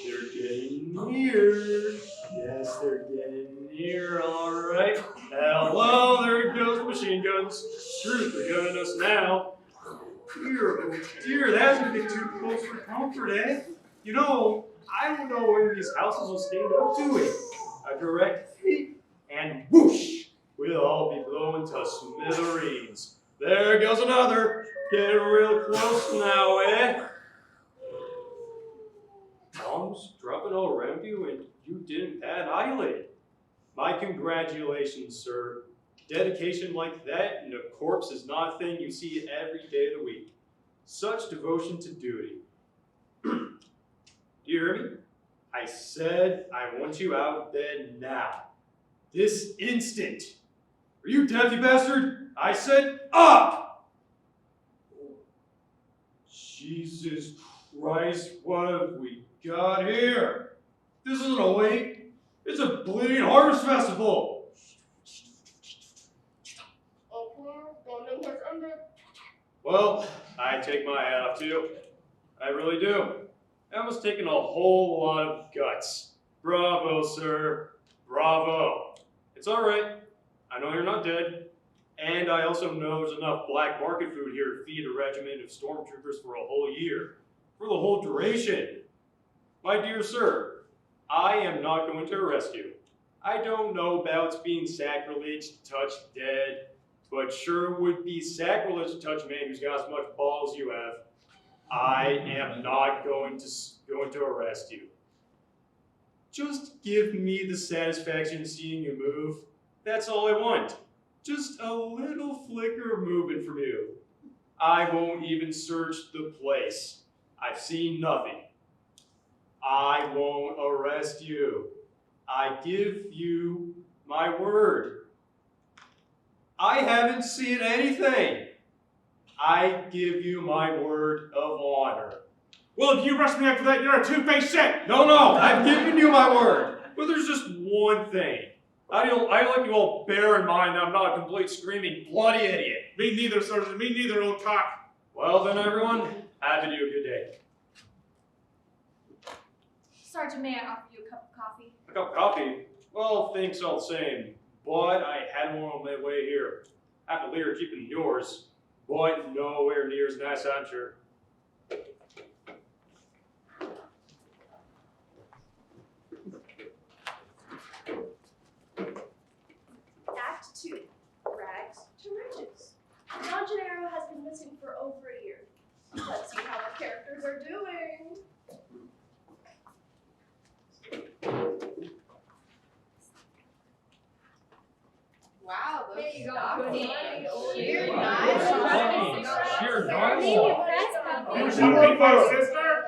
They're getting near. Yes, they're getting near. All right. Hello, there goes the machine guns. Truth, they're gunning us now. Dear, oh dear, that's a bit too close for comfort, eh? You know, I don't know whether these houses will stand up to it. A direct hit, and whoosh, we'll all be blown to smithereens. There goes another. Getting real close now, eh? Bombs dropping all around you and you didn't bat an eyelid. My congratulations, sir. Dedication like that in a corpse is not a thing you see every day of the week. Such devotion to duty. Do you hear me? I said I want you out of bed now. This instant. Are you deaf, you bastard? I said up! Jesus Christ, what have we got here? This isn't a wake. It's a bleeding harvest festival. Well, I take my hat off to you. I really do. That must have taken a whole lot of guts. Bravo, sir. Bravo. It's all right. I know you're not dead. And I also know there's enough black market food here to feed a regiment of stormtroopers for a whole year. For the whole duration. My dear sir, I am not going to arrest you. I don't know about being sacrilege to touch dead, but sure would be sacrilege to touch a man who's got as much balls as you have. I am not going to arrest you. Just give me the satisfaction of seeing you move. That's all I want. Just a little flicker of movement from you. I won't even search the place. I've seen nothing. I won't arrest you. I give you my word. I haven't seen anything. I give you my word of honor. Well, if you arrest me after that, you're a two-faced shit! No, I've given you my word. But there's just one thing. I'd like you all bear in mind that I'm not a complete screaming bloody idiot. Me neither, Sergeant. Me neither, old cock. Well then, everyone, have you a good day. Sergeant, may I offer you a cup of coffee? A cup of coffee? Well, thanks all the same. But I had one on my way here. Half a liter cheaper than yours, but nowhere near as nice, I'm sure. Act 2, Rags to Riches. Don Gennaro has been missing for over a year. Let's see how the characters are doing. Wow, those There you go. stockings. Good. Sheer Sheer nice. nice. Sheer Who's hungry for, sister?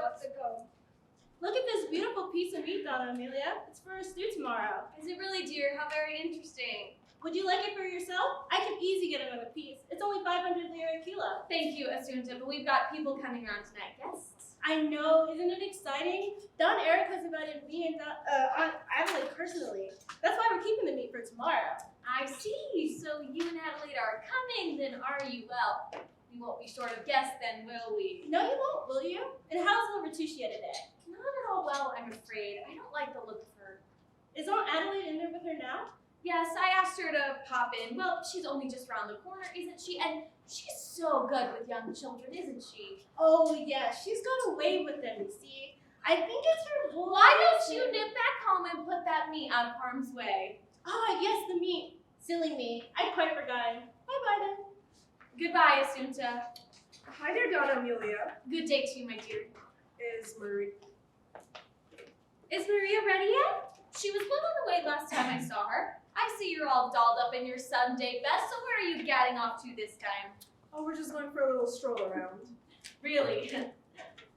Look at this beautiful piece of meat, Donna Amelia. It's for a stew tomorrow. Is it really, dear? How very interesting. Would you like it for yourself? I can easily get another piece. It's only 500 lira a kilo. Thank you, Asunta, but we've got people coming around tonight. Guests? I know, isn't it exciting? Don Eric has invited me and Aunt Adelaide personally. That's why we're keeping the meat for tomorrow. I see. So you and Adelaide are coming, then are you? Well, we won't be short of guests then, will we? No, you won't, will you? And how's little Bertuccia today? Not at all well, I'm afraid. I don't like the look of her. Is Aunt Adelaide in there with her now? Yes, I asked her to pop in. Well, she's only just around the corner, isn't she? And she's so good with young children, isn't she? Oh, yeah, she's got away with them, you see. I think it's her whole... Why don't you nip back home and put that meat out of harm's way? Ah, yes, the meat. Silly me. I'd quite forgotten. Bye-bye then. Goodbye, Asunta. Hi there, Donna Amelia. Good day to you, my dear. Is Maria ready yet? She was well on the way last time I saw her. I see you're all dolled up in your Sunday best, so where are you gadding off to this time? Oh, we're just going for a little stroll around. Really? You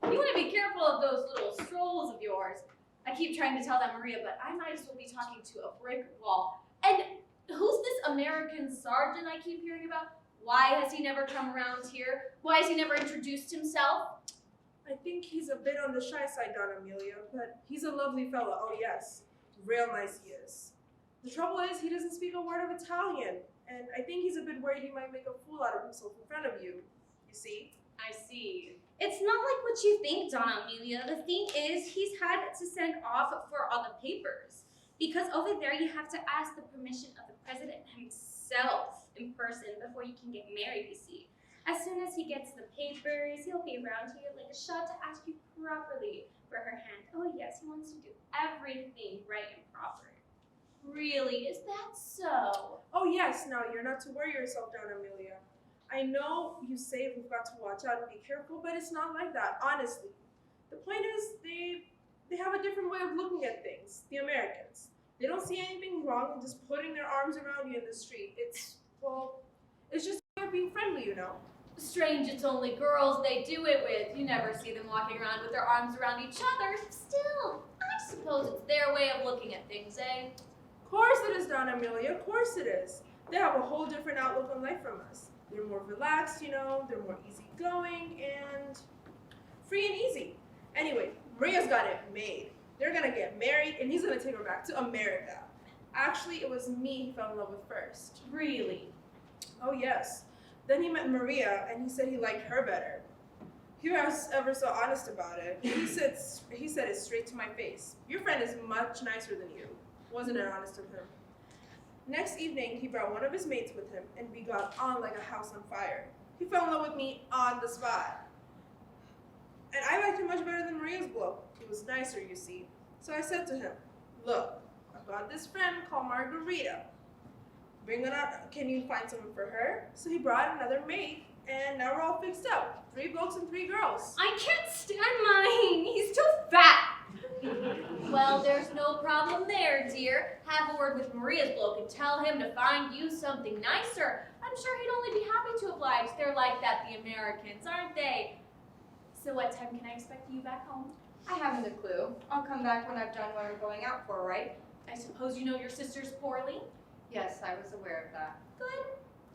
want to be careful of those little strolls of yours. I keep trying to tell that Maria, but I might as well be talking to a brick wall. And who's this American sergeant I keep hearing about? Why has he never come around here? Why has he never introduced himself? I think he's a bit on the shy side, Donna Amelia, but he's a lovely fella, oh yes. Real nice he is. The trouble is, he doesn't speak a word of Italian. And I think he's a bit worried he might make a fool out of himself in front of you. You see? I see. It's not like what you think, Donna Amelia. The thing is, he's had to send off for all the papers. Because over there, you have to ask the permission of the president himself in person before you can get married, you see. As soon as he gets the papers, he'll be around here like a shot to ask you properly for her hand. Oh yes, he wants to do everything right and proper. Really? Is that so? Oh yes, now you're not to worry yourself down, Amelia. I know you say we've got to watch out and be careful, but it's not like that, honestly. The point is, they have a different way of looking at things, the Americans. They don't see anything wrong in just putting their arms around you in the street. It's just a way of being friendly, you know. Strange, it's only girls they do it with. You never see them walking around with their arms around each other. Still, I suppose it's their way of looking at things, eh? Of course it is, Donna Amelia, of course it is. They have a whole different outlook on life from us. They're more relaxed, you know, they're more easygoing and free and easy. Anyway, Maria's got it made. They're gonna get married and he's gonna take her back to America. Actually, it was me he fell in love with first. Really? Oh yes. Then he met Maria and he said he liked her better. He was ever so honest about it. He said it straight to my face. Your friend is much nicer than you. Wasn't it honest of him? Next evening, he brought one of his mates with him, and we got on like a house on fire. He fell in love with me on the spot. And I liked him much better than Maria's blow. He was nicer, you see. So I said to him, look, I've got this friend called Margarita. Bring it out. Can you find someone for her? So he brought another mate, and now we're all fixed up. 3 blokes and 3 girls. I can't stand mine. He's too fat. Well, there's no problem there, dear. Have a word with Maria's bloke and tell him to find you something nicer. I'm sure he'd only be happy to oblige. They're like that, the Americans, aren't they? So what time can I expect you back home? I haven't a clue. I'll come back when I've done what I'm going out for, right? I suppose you know your sister's poorly? Yes, I was aware of that. Good.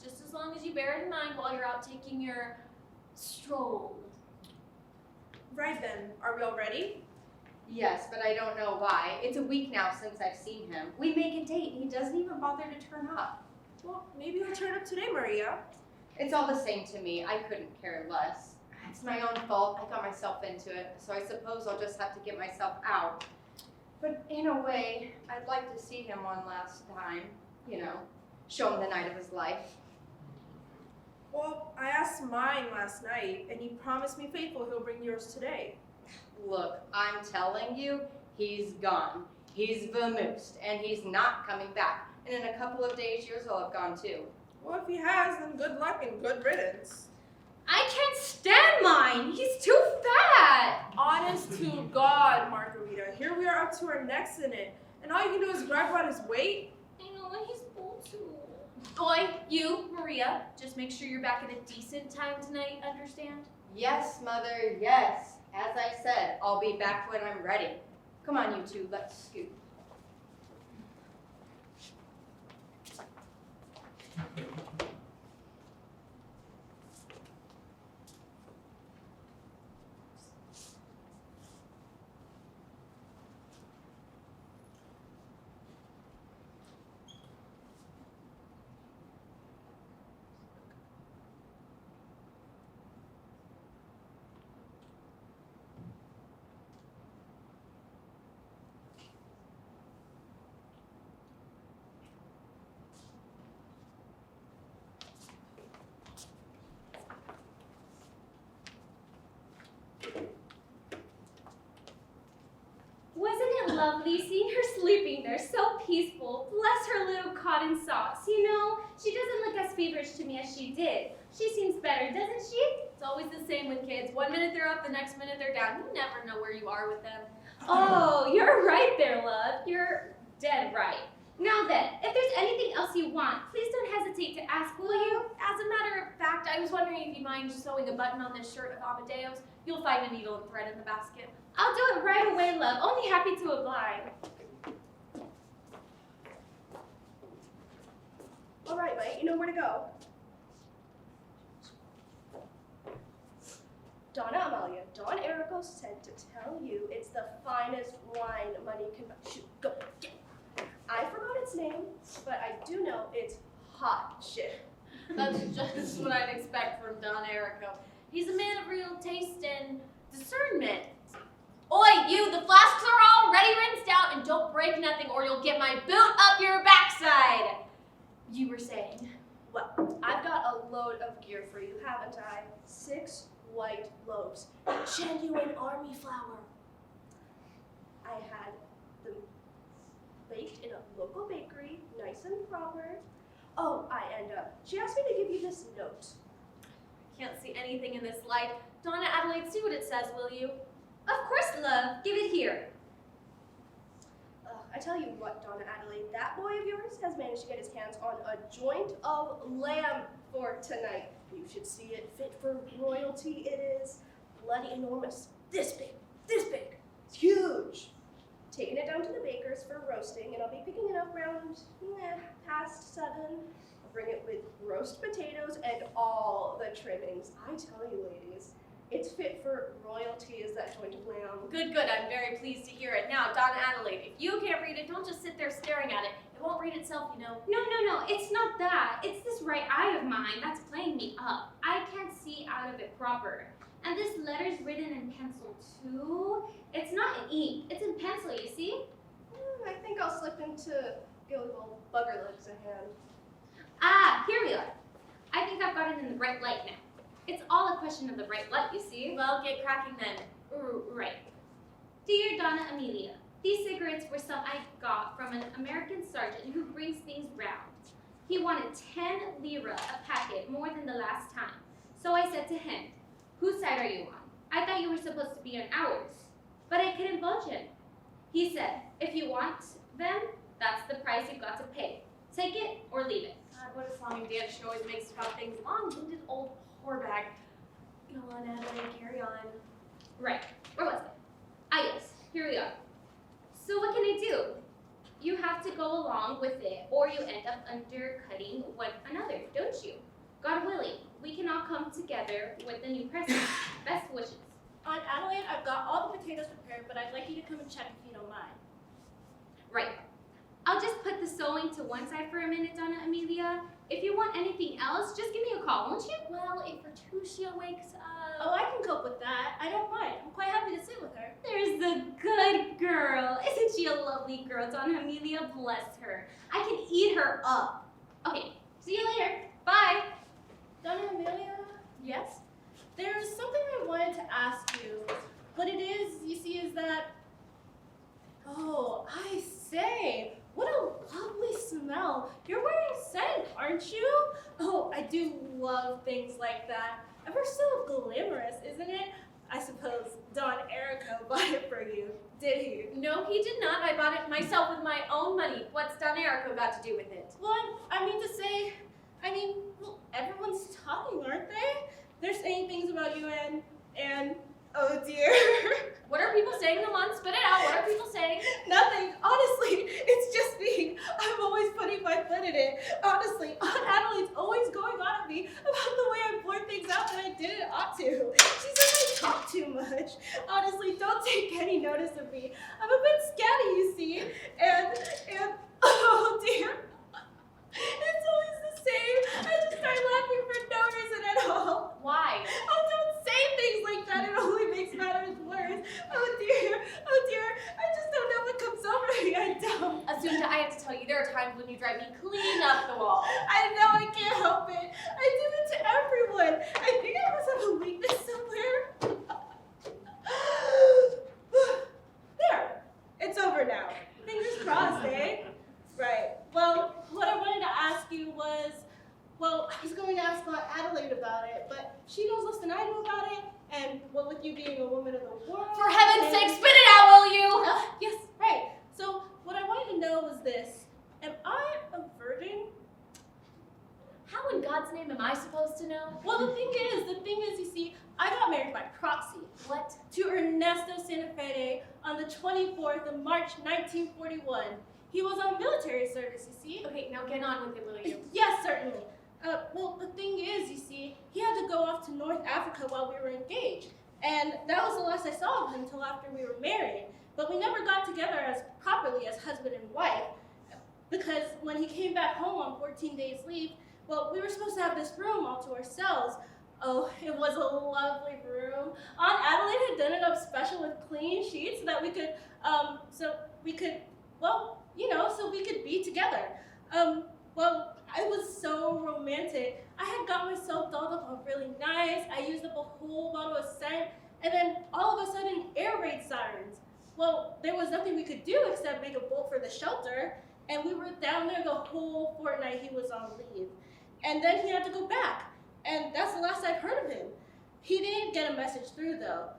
Just as long as you bear it in mind while you're out taking your stroll. Right then, are we all ready? Yes, but I don't know why. It's a week now since I've seen him. We make a date and he doesn't even bother to turn up. Well, maybe he'll turn up today, Maria. It's all the same to me. I couldn't care less. It's my own fault. I got myself into it, so I suppose I'll just have to get myself out. But in a way, I'd like to see him one last time. You know, show him the night of his life. Well, I asked mine last night, and he promised me faithful he'll bring yours today. Look, I'm telling you, he's gone. He's vamoosed, and he's not coming back. And in a couple of days, yours will have gone too. Well, if he has, then good luck and good riddance. I can't stand mine. He's too fat. Honest to God, Margarita, here we are up to our necks in it, and all you can do is gripe about his weight? I know, and he's full too. Boy, you, Maria, just make sure you're back at a decent time tonight, understand? Yes, Mother, yes. As I said, I'll be back when I'm ready. Come on, you two, let's scoot. Wasn't it lovely seeing her sleeping there, so peaceful? Bless her little cotton socks, you know? She doesn't look as feverish to me as she did. She seems better, doesn't she? It's always the same with kids. One minute they're up, the next minute they're down. You never know where you are with them. Oh, you're right there, love. You're dead right. Now then, if there's anything else you want, please don't hesitate to ask, will you? As a matter of fact, I was wondering if you mind sewing a button on this shirt of Amadeo's. You'll find a needle and thread in the basket. I'll do it right away, love. Only happy to oblige. All right, mate, you know where to go. Donna Amalia, Don Erico sent to tell you it's the finest wine money can buy. Shoot, go, get. I forgot its name, but I do know it's hot shit. That's just what I'd expect from Don Erico. He's a man of real taste and discernment. Oi, you, the flasks are already rinsed out, and don't break nothing or you'll get my boot up your backside. You were saying? Well, I've got a load of gear for you, haven't I? 6 white loaves. Genuine army flour. I had them baked in a local bakery, nice and proper. Oh, and she asked me to give you this note. Can't see anything in this light. Donna Adelaide, see what it says, will you? Of course, love. Give it here. I tell you what, Donna Adelaide, that boy of yours has managed to get his hands on a joint of lamb for tonight. You should see it. Fit for royalty it is. Bloody enormous. This big. It's huge. Taking it down to the baker's for roasting, and I'll be picking it up around past 7. I'll bring it with roast potatoes and all the trimmings. I tell you, ladies, it's fit for royalty is that joint of lamb. Good. I'm very pleased to hear it. Now, Donna Adelaide, if you can't read it, don't just sit there staring at it. It won't read itself, you know. No, it's not that. It's this right eye of mine that's playing me up. I can't see out of it proper. And this letter's written in pencil too. It's not in ink, it's in pencil, you see? I think I'll slip into give little bugger legs a hand. Ah, here we are. I think I've got it in the right light now. It's all a question of the right light, you see? Well, get cracking then. Right. Dear Donna Amelia, these cigarettes were some I got from an American sergeant who brings things round. He wanted 10 lira a packet more than the last time. So I said to him, whose side are you on? I thought you were supposed to be on ours. But I couldn't budge him. He said, if you want them, that's the price you've got to pay. Take it or leave it. God, what a song and dance she always makes about things. Long-winded old whorebag. Go on, Adelaide, carry on. Right. Where was it? Ah, yes. Here we are. So what can I do? You have to go along with it, or you end up undercutting one another, don't you? God willing, we can all come together with the new president. Best wishes. Aunt Adelaide, I've got all the potatoes prepared, but I'd like you to come and check if you don't mind. Right. I'll just put the sewing to one side for a minute, Donna Amelia. If you want anything else, just give me a call, won't you? Well, if Bertuccia wakes up... Oh, I can cope with that. I don't mind. I'm quite happy to sit with her. There's the good girl. Isn't she a lovely girl, Donna Amelia? Bless her. I can eat her up. Okay, see you later. Bye. Donna Amelia? Yes? There's something I wanted to ask you. What it is, you see, is that... Oh, I say, what a lovely smell. You're wearing scent, aren't you? Oh, I do love things like that. Ever so glamorous, isn't it? I suppose Don Erico bought it for you, did he? No, he did not. I bought it myself with my own money. What's Don Erico got to do with it? Well, I mean to say, well, everyone's talking, aren't they? They're saying things about you and oh dear. What are people saying? Come on, spit it out. What are people saying? Nothing. Honestly, it's just me. I'm always putting my foot in it. Honestly, Aunt Adelaide's always going on at me about the way I blurt things out that I didn't ought to. She says I talk too much. Honestly, don't take any notice of me. I'm a bit scatty, you see. And oh dear. It's always the same. I just start laughing for no reason at all. Why? Oh, don't say things like that. It only makes matters worse. Oh dear. I just don't know what comes over me. I don't. Assumed I have to tell you, there are times when you drive me clean up the wall. I know, I can't help it. I do it to everyone. I think I must have a weakness somewhere. There. It's over now. Fingers crossed, eh? Right. Well, what I wanted to ask you was, I was going to ask Aunt Adelaide about it, but she knows less than I do about it, and with you being a woman of the world... For heaven's sake, spit it out, will you? Yes, right. So, what I wanted to know was this. Am I a virgin? How in God's name am I supposed to know? Well, the thing is, you see, I got married by proxy. What? To Ernesto Santa Fede on the 24th of March, 1941. He was on military service, you see. Okay, now get on with it, will you? Yes, certainly. Well, the thing is, you see, he had to go off to North Africa while we were engaged. And that was the last I saw of him until after we were married. But we never got together properly as husband and wife. Because when when he came back home on 14 days leave, well, we were supposed to have this room all to ourselves. Oh, it was a lovely room. Aunt Adelaide had done it up special with clean sheets so that we could, so we could be together. Well, it was so romantic. I had got myself dolled up really nice. I used up a whole bottle of scent, and then all of a sudden, air raid sirens. Well, there was nothing we could do except make a bolt for the shelter, and we were down there the whole fortnight he was on leave. And then he had to go back, and that's the last I've heard of him. He didn't get a message through, though.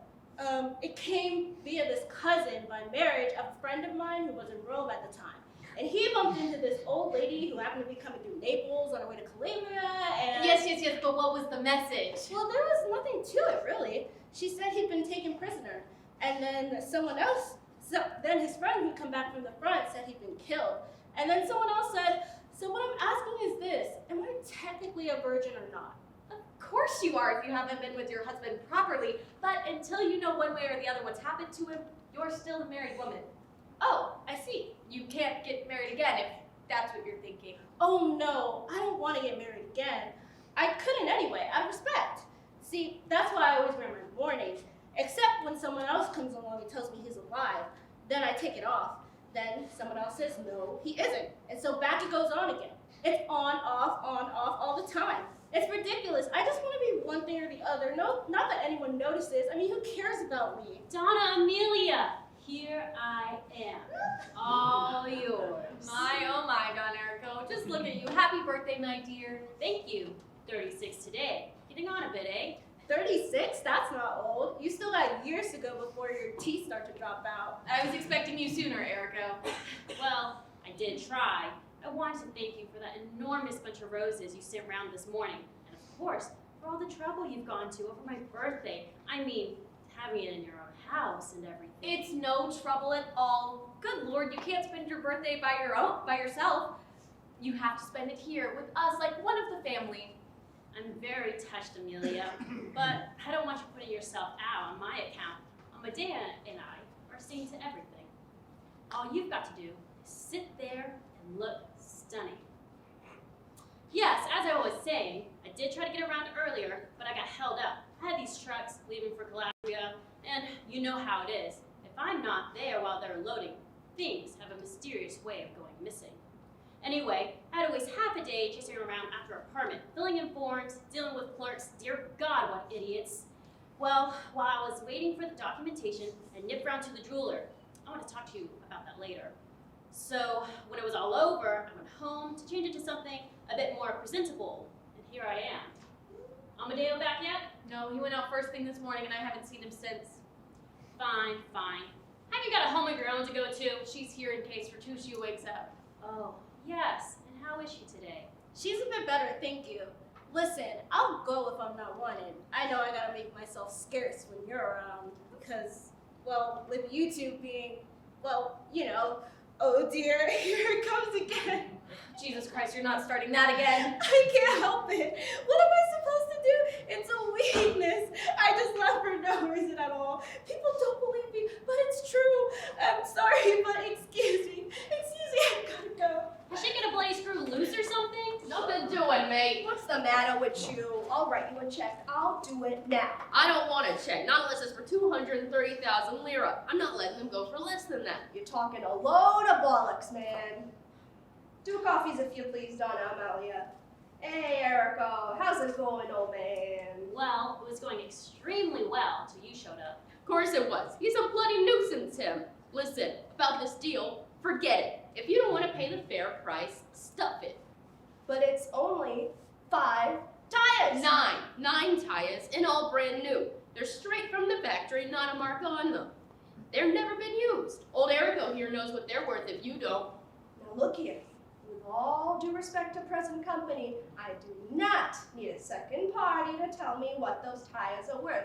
It came via this cousin by marriage of a friend of mine who was in Rome at the time. And he bumped into this old lady who happened to be coming through Naples on her way to Calabria, and... Yes, but what was the message? Well, there was nothing to it, really. She said he'd been taken prisoner, and then then his friend who'd come back from the front said he'd been killed. And then someone else said, so what I'm asking is this, am I technically a virgin or not? Of course you are if you haven't been with your husband properly, but until you know one way or the other what's happened to him, you're still a married woman. Oh, I see. You can't get married again if that's what you're thinking. Oh no, I don't want to get married again. I couldn't anyway, out of respect. See, that's why I always wear my mourning. Except when someone else comes along and tells me he's alive, then I take it off. Then someone else says, no, he isn't. And so back it goes on again. It's on, off, all the time. It's ridiculous. I just want to be one thing or the other. No, not that anyone notices. I mean, who cares about me? Donna Amelia, here I am. All yours. My, oh my, Don Erico. Just look at you. Happy birthday, my dear. Thank you. 36 today. Getting on a bit, eh? 36? That's not old. You still got years to go before your teeth start to drop out. I was expecting you sooner, Erico. Well, I did try. I wanted to thank you for that enormous bunch of roses you sent round this morning. And of course, for all the trouble you've gone to over my birthday. I mean, having it in your own house and everything. It's no trouble at all. Good Lord, you can't spend your birthday by yourself. You have to spend it here with us, like one of the family. I'm very touched, Amelia, but I don't want you putting yourself out on my account. Amadea and I are seeing to everything. All you've got to do is sit there and look stunning. Yes, as I was saying, I did try to get around earlier, but I got held up. I had these trucks leaving for Calabria, and you know how it is. If I'm not there while they're loading, things have a mysterious way of going missing. Anyway, I had to waste half a day chasing around after an apartment, filling in forms, dealing with clerks. Dear God, what idiots. Well, while I was waiting for the documentation, I nipped round to the jeweler. I want to talk to you about that later. So, when it was all over, I went home to change it to something a bit more presentable, and here I am. Amadeo back yet? No, he went out first thing this morning and I haven't seen him since. Fine, fine. Have you got a home of your own to go to? She's here in case for two she wakes up. Oh, yes. And how is she today? She's a bit better, thank you. Listen, I'll go if I'm not wanted. I know I gotta make myself scarce when you're around because, well, with you two being, well, you know, oh dear, here it comes again. Jesus Christ, you're not starting that again. I can't help it. What am I supposed to do? It's a weakness. I just laugh for no reason at all. People don't believe me, but it's true. I'm sorry, but excuse me. I gotta go. Is she gonna bloody screw loose or something? Nothing doing, mate. What's the matter with you? I'll write you a check. I'll do it now. I don't want a check, not unless it's for 230,000 lira. I'm not letting them go for less than that. You're talking a load of bollocks, man. 2 coffees if you please, Donna Amelia. Hey, Erico. How's it going, old man? Well, it was going extremely well until you showed up. Of course it was. He's a bloody nuisance, him. Listen, about this deal, forget it. If you don't want to pay the fair price, stuff it. But it's only 5 tires. 9 tires, and all brand new. They're straight from the factory, not a mark on them. They've never been used. Old Erico here knows what they're worth if you don't. Now look here. With all due respect to present company, I do not need a second party to tell me what those tires are worth.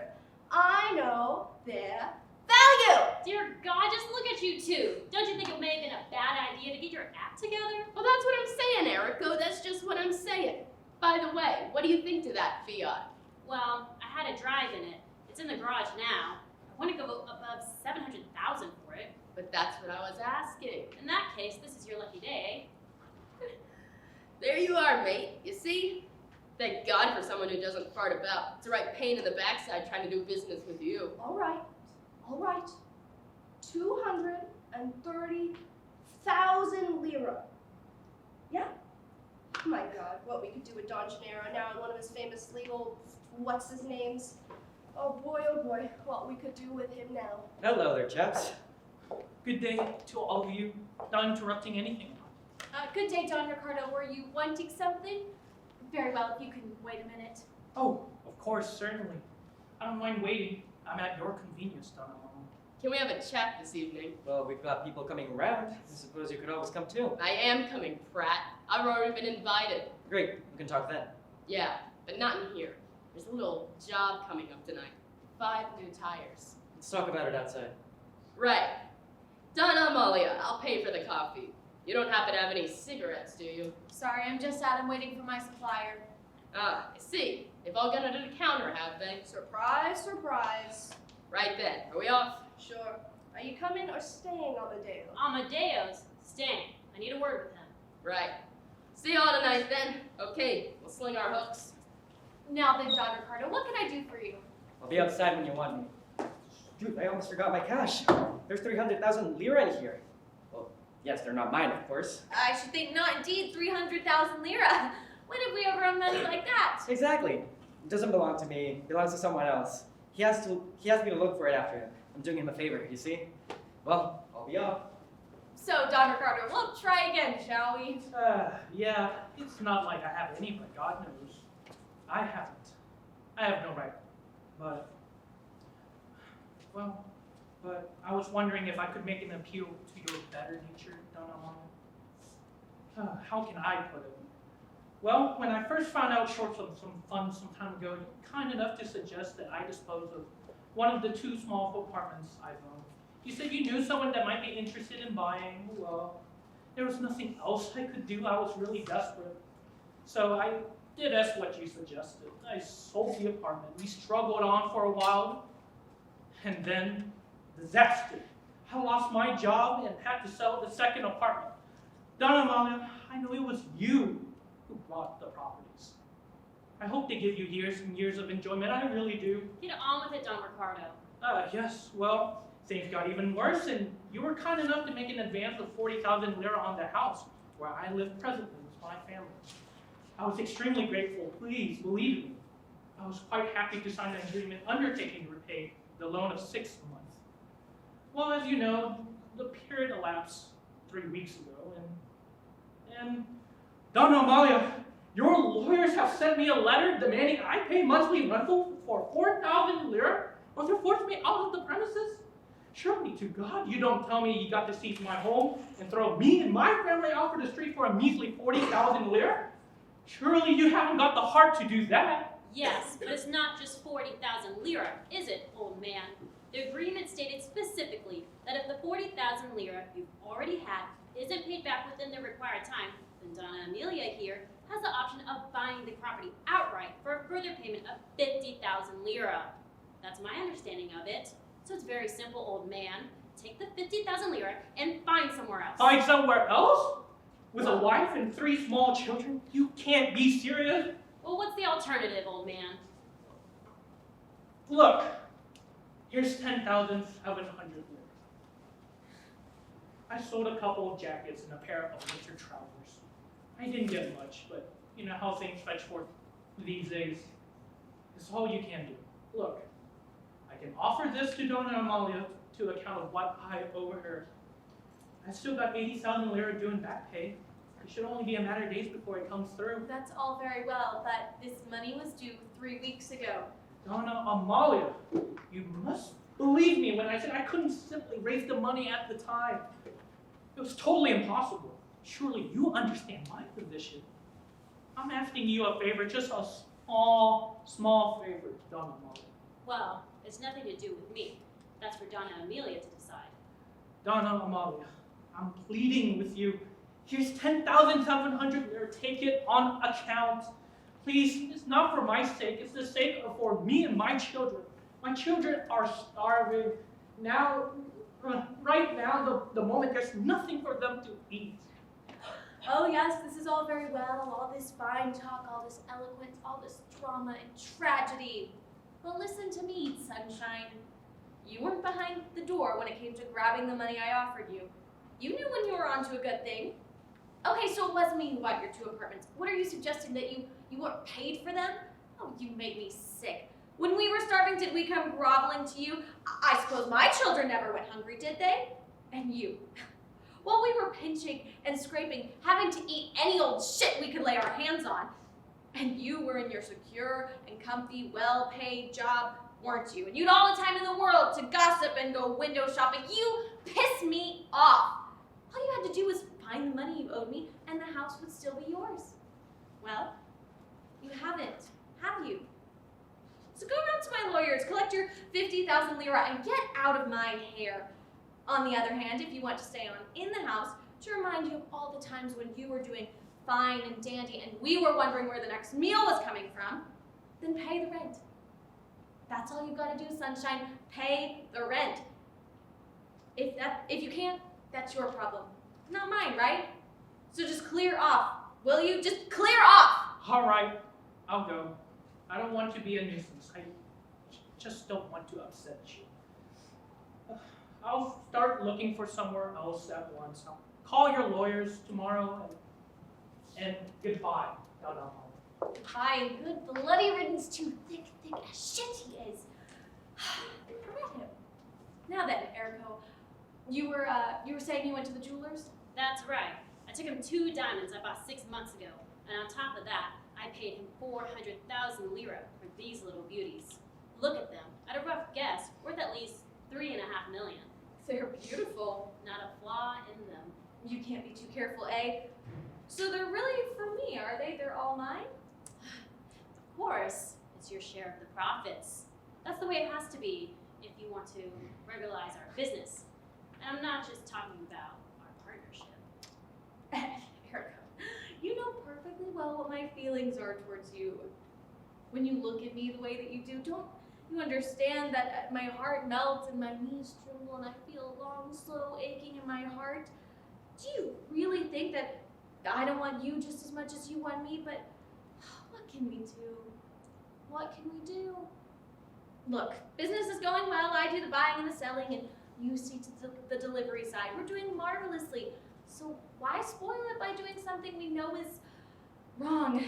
I know their value. Dear God, just look at you two. Don't you think it may have been a bad idea to get your act together? Well, that's what I'm saying, Erico. That's just what I'm saying. By the way, what do you think to that Fiat? Well, I had a drive in it. It's in the garage now. I want to go above 700,000 for it. But that's what I was asking. In that case, this is your lucky day. There you are, mate. You see? Thank God for someone who doesn't fart about. It's a right pain in the backside trying to do business with you. All right. 230,000 lira. Yeah? My God, what we could do with Don Gennaro now and one of his famous legal what's-his-names. Oh boy, what we could do with him now. Hello there, chaps. Good day to all of you. Not interrupting anything. Good day, Don Ricardo. Were you wanting something? Very well, if you can wait a minute. Oh, of course, certainly. I don't mind waiting. I'm at your convenience, Don Amalo. Can we have a chat this evening? Well, we've got people coming around. I suppose you could always come too. I am coming, Pratt. I've already been invited. Great, we can talk then. Yeah, but not in here. There's a little job coming up tonight. 5 new tires. Let's talk about it outside. Right. Donna Amalia, I'll pay for the coffee. You don't happen to have any cigarettes, do you? Sorry, I'm just out. I'm waiting for my supplier. Ah, I see. They've all gone under the counter, have they? Surprise, surprise. Right then. Are we off? Sure. Are you coming or staying, Amadeo? Amadeo's staying. I need a word with him. Right. See you all tonight then. Okay, we'll sling our hooks. Now then, Don Ricardo, what can I do for you? I'll be outside when you want me. Shoot, I almost forgot my cash. There's 300,000 lira in here. Well, yes, they're not mine, of course. I should think not, indeed. 300,000 lira. When have we ever earned money like that? Exactly. It doesn't belong to me. It belongs to someone else. He has me to look for it after him. I'm doing him a favor, you see? Well, I'll be off. So, Don Ricardo, we'll try again, shall we? Yeah, it's not like I have any, but God knows. I haven't. I have no right. But I was wondering if I could make an appeal to your better nature, Don Amano. How can I put it? Well, when I first found out short of some funds some time ago, you were kind enough to suggest that I dispose of one of the 2 small apartments I've owned. You said you knew someone that might be interested in buying. Well, there was nothing else I could do. I was really desperate. So I did as what you suggested. I sold the apartment. We struggled on for a while, and then disaster. I lost my job and had to sell the second apartment. Donna Amalia, I know it was you who bought the properties. I hope they give you years and years of enjoyment. I really do. Get on with it, Don Ricardo. Yes, well, things got even worse, and you were kind enough to make an advance of 40,000 lira on the house where I live presently with my family. I was extremely grateful. Please believe me. I was quite happy to sign an agreement undertaking to repay the loan of 6 months. Well, as you know, the period elapsed 3 weeks ago, and Donna Amalia, your lawyers have sent me a letter demanding I pay monthly rental for 4,000 lira, or they're forcing me out of the premises. Surely to God, you don't tell me you got to seize my home and throw me and my family out for the street for a measly 40,000 lira? Surely you haven't got the heart to do that. Yes, but it's not just 40,000 lira, is it, old man? The agreement stated specifically that if the 40,000 lira you've already had isn't paid back within the required time, then Donna Amelia here has the option of buying the property outright for a further payment of 50,000 lira. That's my understanding of it. So it's very simple, old man. Take the 50,000 lira and find somewhere else. Find somewhere else? With a wife and 3 small children? You can't be serious. Well, what's the alternative, old man? Look, here's 10,700 lira. I sold a couple of jackets and a pair of winter trousers. I didn't get much, but you know how things fetch forth these days. It's all you can do. Look, I can offer this to Donna Amalia to account of what I owe her. I still got 80,000 lira due in back pay. It should only be a matter of days before it comes through. That's all very well, but this money was due 3 weeks ago. Donna Amalia, you must believe me when I said I couldn't simply raise the money at the time. It was totally impossible. Surely you understand my position. I'm asking you a favor, just a small favor, Donna Amalia. Well, it's nothing to do with me. That's for Donna Amelia to decide. Donna Amalia, I'm pleading with you. Here's 10,700 lira. Take it on account. Please, it's not for my sake. It's the sake of for me and my children. My children are starving. Now, right now, the moment there's nothing for them to eat. Oh, yes, this is all very well, all this fine talk, all this eloquence, all this drama and tragedy. Well, listen to me, sunshine. You weren't behind the door when it came to grabbing the money I offered you. You knew when you were onto a good thing. Okay, so it was me who bought your 2 apartments. What are you suggesting, that you weren't paid for them? Oh, you made me sick. When we were starving, did we come groveling to you? I suppose my children never went hungry, did they? And you. While we were pinching and scraping, having to eat any old shit we could lay our hands on, and you were in your secure and comfy, well-paid job, weren't you? And you'd all the time in the world to gossip and go window shopping. You piss me off. All you had to do was find the money you owed me, and the house would still be yours. Well, you haven't, have you? So go around to my lawyers, collect your 50,000 lira, and get out of my hair. On the other hand, if you want to stay on in the house, to remind you of all the times when you were doing fine and dandy and we were wondering where the next meal was coming from, then pay the rent. That's all you've got to do, sunshine. Pay the rent. If you can't, that's your problem. Not mine, right? So just clear off. Will you? Just clear off! All right, I'll go. I don't want to be a nuisance. I just don't want to upset you. I'll start looking for somewhere else at once. I'll call your lawyers tomorrow, and goodbye, Donna Holly. Goodbye and good bloody riddance to thick as shit he is. Forget him. Now then, Erico, you were saying you went to the jeweler's? That's right. I took him 2 diamonds I bought 6 months ago, and on top of that, I paid him 400,000 lira for these little beauties. Look at them. At a rough guess, worth at least 3.5 million. They're beautiful. Not a flaw in them. You can't be too careful, eh? So they're really for me, are they? They're all mine? Of course, it's your share of the profits. That's the way it has to be if you want to regularize our business. And I'm not just talking about our partnership. Erica, you know perfectly well what my feelings are towards you. When you look at me the way that you do, don't you understand that my heart melts and my knees tremble and I feel a long, slow aching in my heart? Do you really think that I don't want you just as much as you want me? But what can we do? What can we do? Look, business is going well. I do the buying and the selling, and you see to the delivery side. We're doing marvelously. So why spoil it by doing something we know is wrong?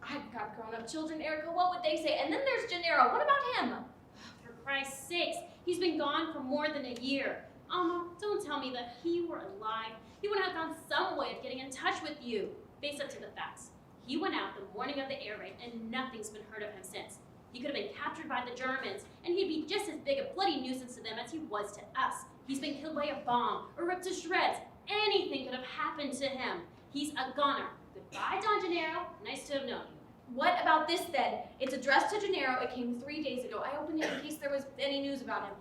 I've got grown-up children, Erica. What would they say? And then there's Gennaro. What about him? For Christ's sakes, he's been gone for more than a year. Don't tell me that he were alive. He would have found some way of getting in touch with you. Face up to the facts. He went out the morning of the air raid, and nothing's been heard of him since. He could have been captured by the Germans, and he'd be just as big a bloody nuisance to them as he was to us. He's been killed by a bomb, or ripped to shreds. Anything could have happened to him. He's a goner. Goodbye, Don Gennaro. Nice to have known you. What about this then? It's addressed to Gennaro. It came 3 days ago. I opened it in case there was any news about him.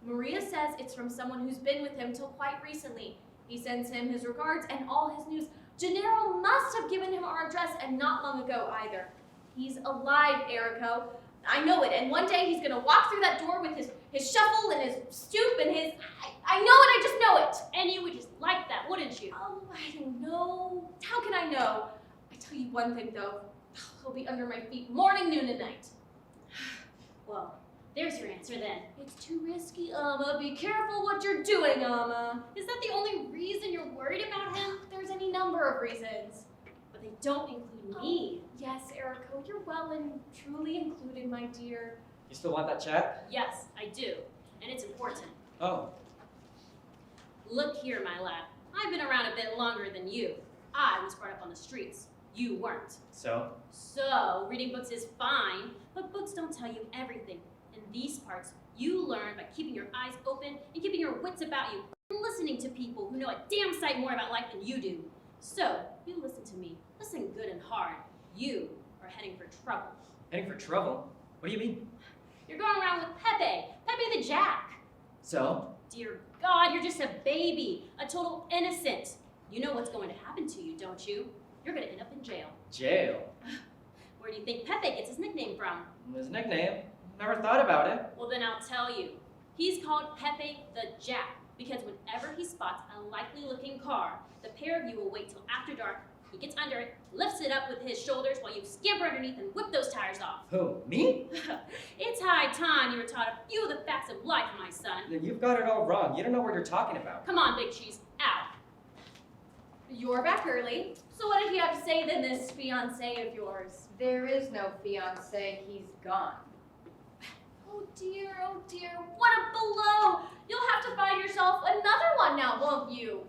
Maria says it's from someone who's been with him till quite recently. He sends him his regards and all his news. Gennaro must have given him our address, and not long ago either. He's alive, Erico. I know it, and one day he's gonna walk through that door with his shuffle and his stoop and his... I know it, I just know it. And you would just like that, wouldn't you? Oh, I don't know. How can I know? I tell you one thing, though. He'll be under my feet morning, noon, and night. Well, there's your answer then. It's too risky, Amma. Be careful what you're doing, Amma. Is that the only reason you're worried about him? There's any number of reasons. But they don't include me. Yes, Erico, you're well and truly included, my dear. You still want that chat? Yes, I do. And it's important. Oh. Look here, my lad. I've been around a bit longer than you. I was brought up on the streets. You weren't. So? So, reading books is fine, but books don't tell you everything. In these parts, you learn by keeping your eyes open and keeping your wits about you, and listening to people who know a damn sight more about life than you do. So, you listen to me. Listen good and hard. You are heading for trouble. Heading for trouble? What do you mean? You're going around with Pepe the Jack. So? Dear God, you're just a baby, a total innocent. You know what's going to happen to you, don't you? You're going to end up in jail. Jail? Where do you think Pepe gets his nickname from? His nickname? Never thought about it. Well, then I'll tell you. He's called Pepe the Jack. Because whenever he spots a likely-looking car, the pair of you will wait till after dark. He gets under it, lifts it up with his shoulders while you scamper underneath and whip those tires off. Who, me? It's high time you were taught a few of the facts of life, my son. You've got it all wrong. You don't know what you're talking about. Come on, Big Cheese, out. You're back early. So what did he have to say then, this fiancé of yours? There is no fiancé, he's gone. Oh dear, what a blow! You'll have to find yourself another one now, won't you?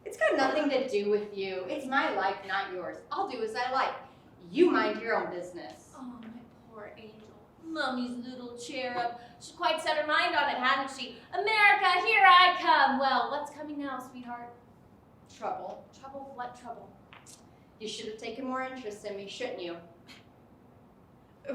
It's got nothing to do with you. It's my life, not yours. I'll do as I like. You mind your own business. Oh, my poor angel. Mummy's little cherub. She quite set her mind on it, hadn't she? America, here I come. Well, what's coming now, sweetheart? Trouble. Trouble? What trouble? You should have taken more interest in me, shouldn't you?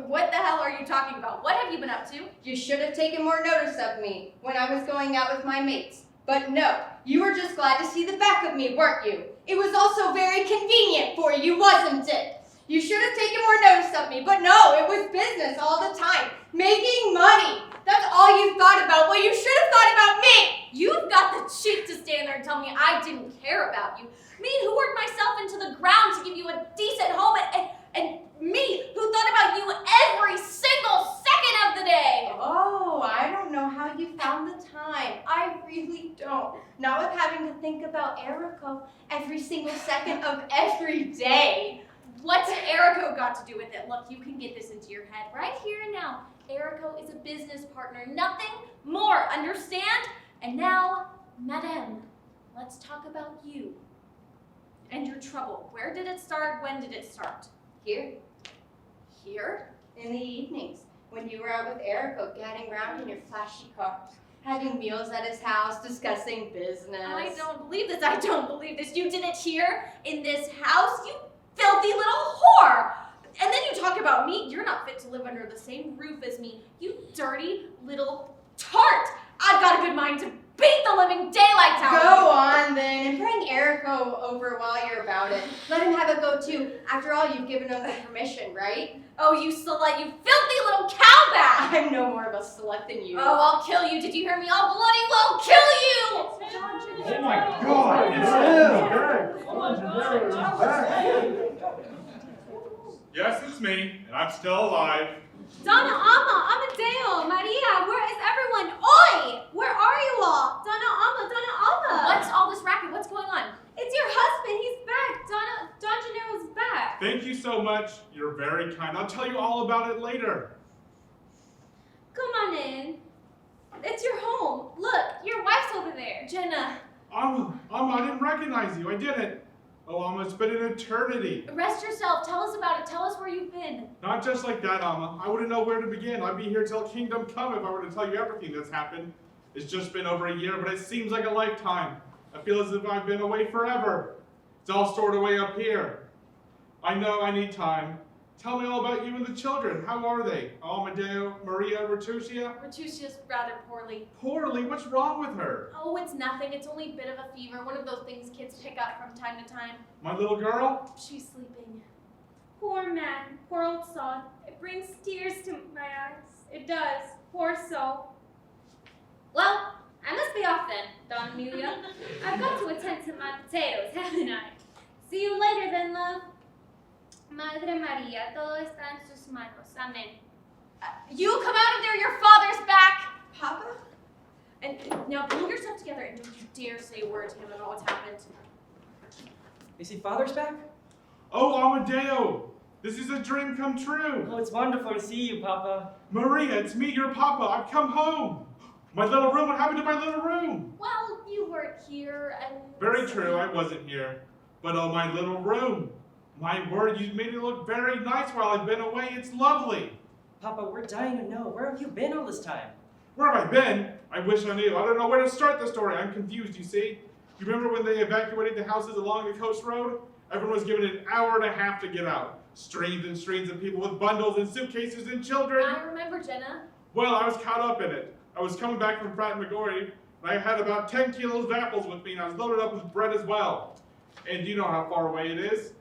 What the hell are you talking about? What have you been up to? You should have taken more notice of me when I was going out with my mates. But no, you were just glad to see the back of me, weren't you? It was also very convenient for you, wasn't it? You should have taken more notice of me, but no, it was business all the time. Making money. That's all you thought about. Well, you should have thought about me. You've got the cheek to stand there and tell me I didn't care about you. Me who worked myself into the ground to give you a decent home and me who thought about you every single second of the day. Oh, I don't know how you found the time. I really don't. Not with having to think about Erico every single second of every day. What's Erico got to do with it? Look, you can get this into your head right here and now. Erico is a business partner, nothing more, understand? And now, Madame, let's talk about you and your trouble. Where did it start? When did it start? Here, Here? in the evenings, when you were out with Erico, gadding around in your flashy cars, having meals at his house, discussing business. I don't believe this. I don't believe this. You did it here in this house, you filthy little whore. And then you talk about me. You're not fit to live under the same roof as me, you dirty little tart. I've got a good mind to beat the living daylights out of you. Go on then, and bring Erico over while you're about it. Let him have a go too. After all, you've given him the permission, right? Oh, you slut, you filthy little cowbat! I'm no more of a slut than you. Oh, I'll kill you. Did you hear me? I'll bloody well kill you! Oh my God, it's Yes, it's me, and I'm still alive. Donna, Amma, Amadeo, Maria, where is everyone? Oi! Where are you all? Donna, Amma. What's all this racket? What's going on? It's your husband. He's back. Don Gennaro's back. Thank you so much. You're very kind. I'll tell you all about it later. Come on in. It's your home. Look, your wife's over there. Jenna, Amma, I didn't recognize you. I didn't. Oh, Amma, it's been an eternity. rest yourself. Tell us about it. Tell us where you've been. Not just like that, Amma. I wouldn't know where to begin. I'd be here till kingdom come if I were to tell you everything that's happened. It's just been over a year, but it seems like a lifetime. I feel as if I've been away forever. It's all stored away up here. I know I need time. Tell me all about you and the children. How are they? Amadeo, Maria, Bertuccia? Bertuccia's rather poorly. Poorly? What's wrong with her? Oh, it's nothing. It's only a bit of a fever. One of those things kids pick up from time to time. My little girl? She's sleeping. Poor man. Poor old sod. It brings tears to my eyes. It does. Poor soul. Well, I must be off then, Don Amelia. I've got to attend to my potatoes, haven't I? See you later then, love. Madre María, todo está en sus manos. Amén. You come out of there. Your father's back. Papa? And now pull yourself together and don't you dare say a word to him about what's happened. You see Father's back? Oh, Amadeo! This is a dream come true. Oh, it's wonderful to see you, Papa. Maria, it's me, your papa. I've come home. My little room. What happened to my little room? Well, you weren't here and... Very true. I wasn't here. But oh, my little room. My word, you made it look very nice while I've been away. It's lovely. Papa, we're dying to know. Where have you been all this time? Where have I been? I wish I knew. I don't know where to start the story. I'm confused, you see. You remember when they evacuated the houses along the coast road? Everyone was given an hour and a half to get out. Streams and streams of people with bundles and suitcases and children. I remember, Jenna. Well, I was caught up in it. I was coming back from Pratt McGorry, and I had about 10 kilos of apples with me, and I was loaded up with bread as well. And you know how far away it is.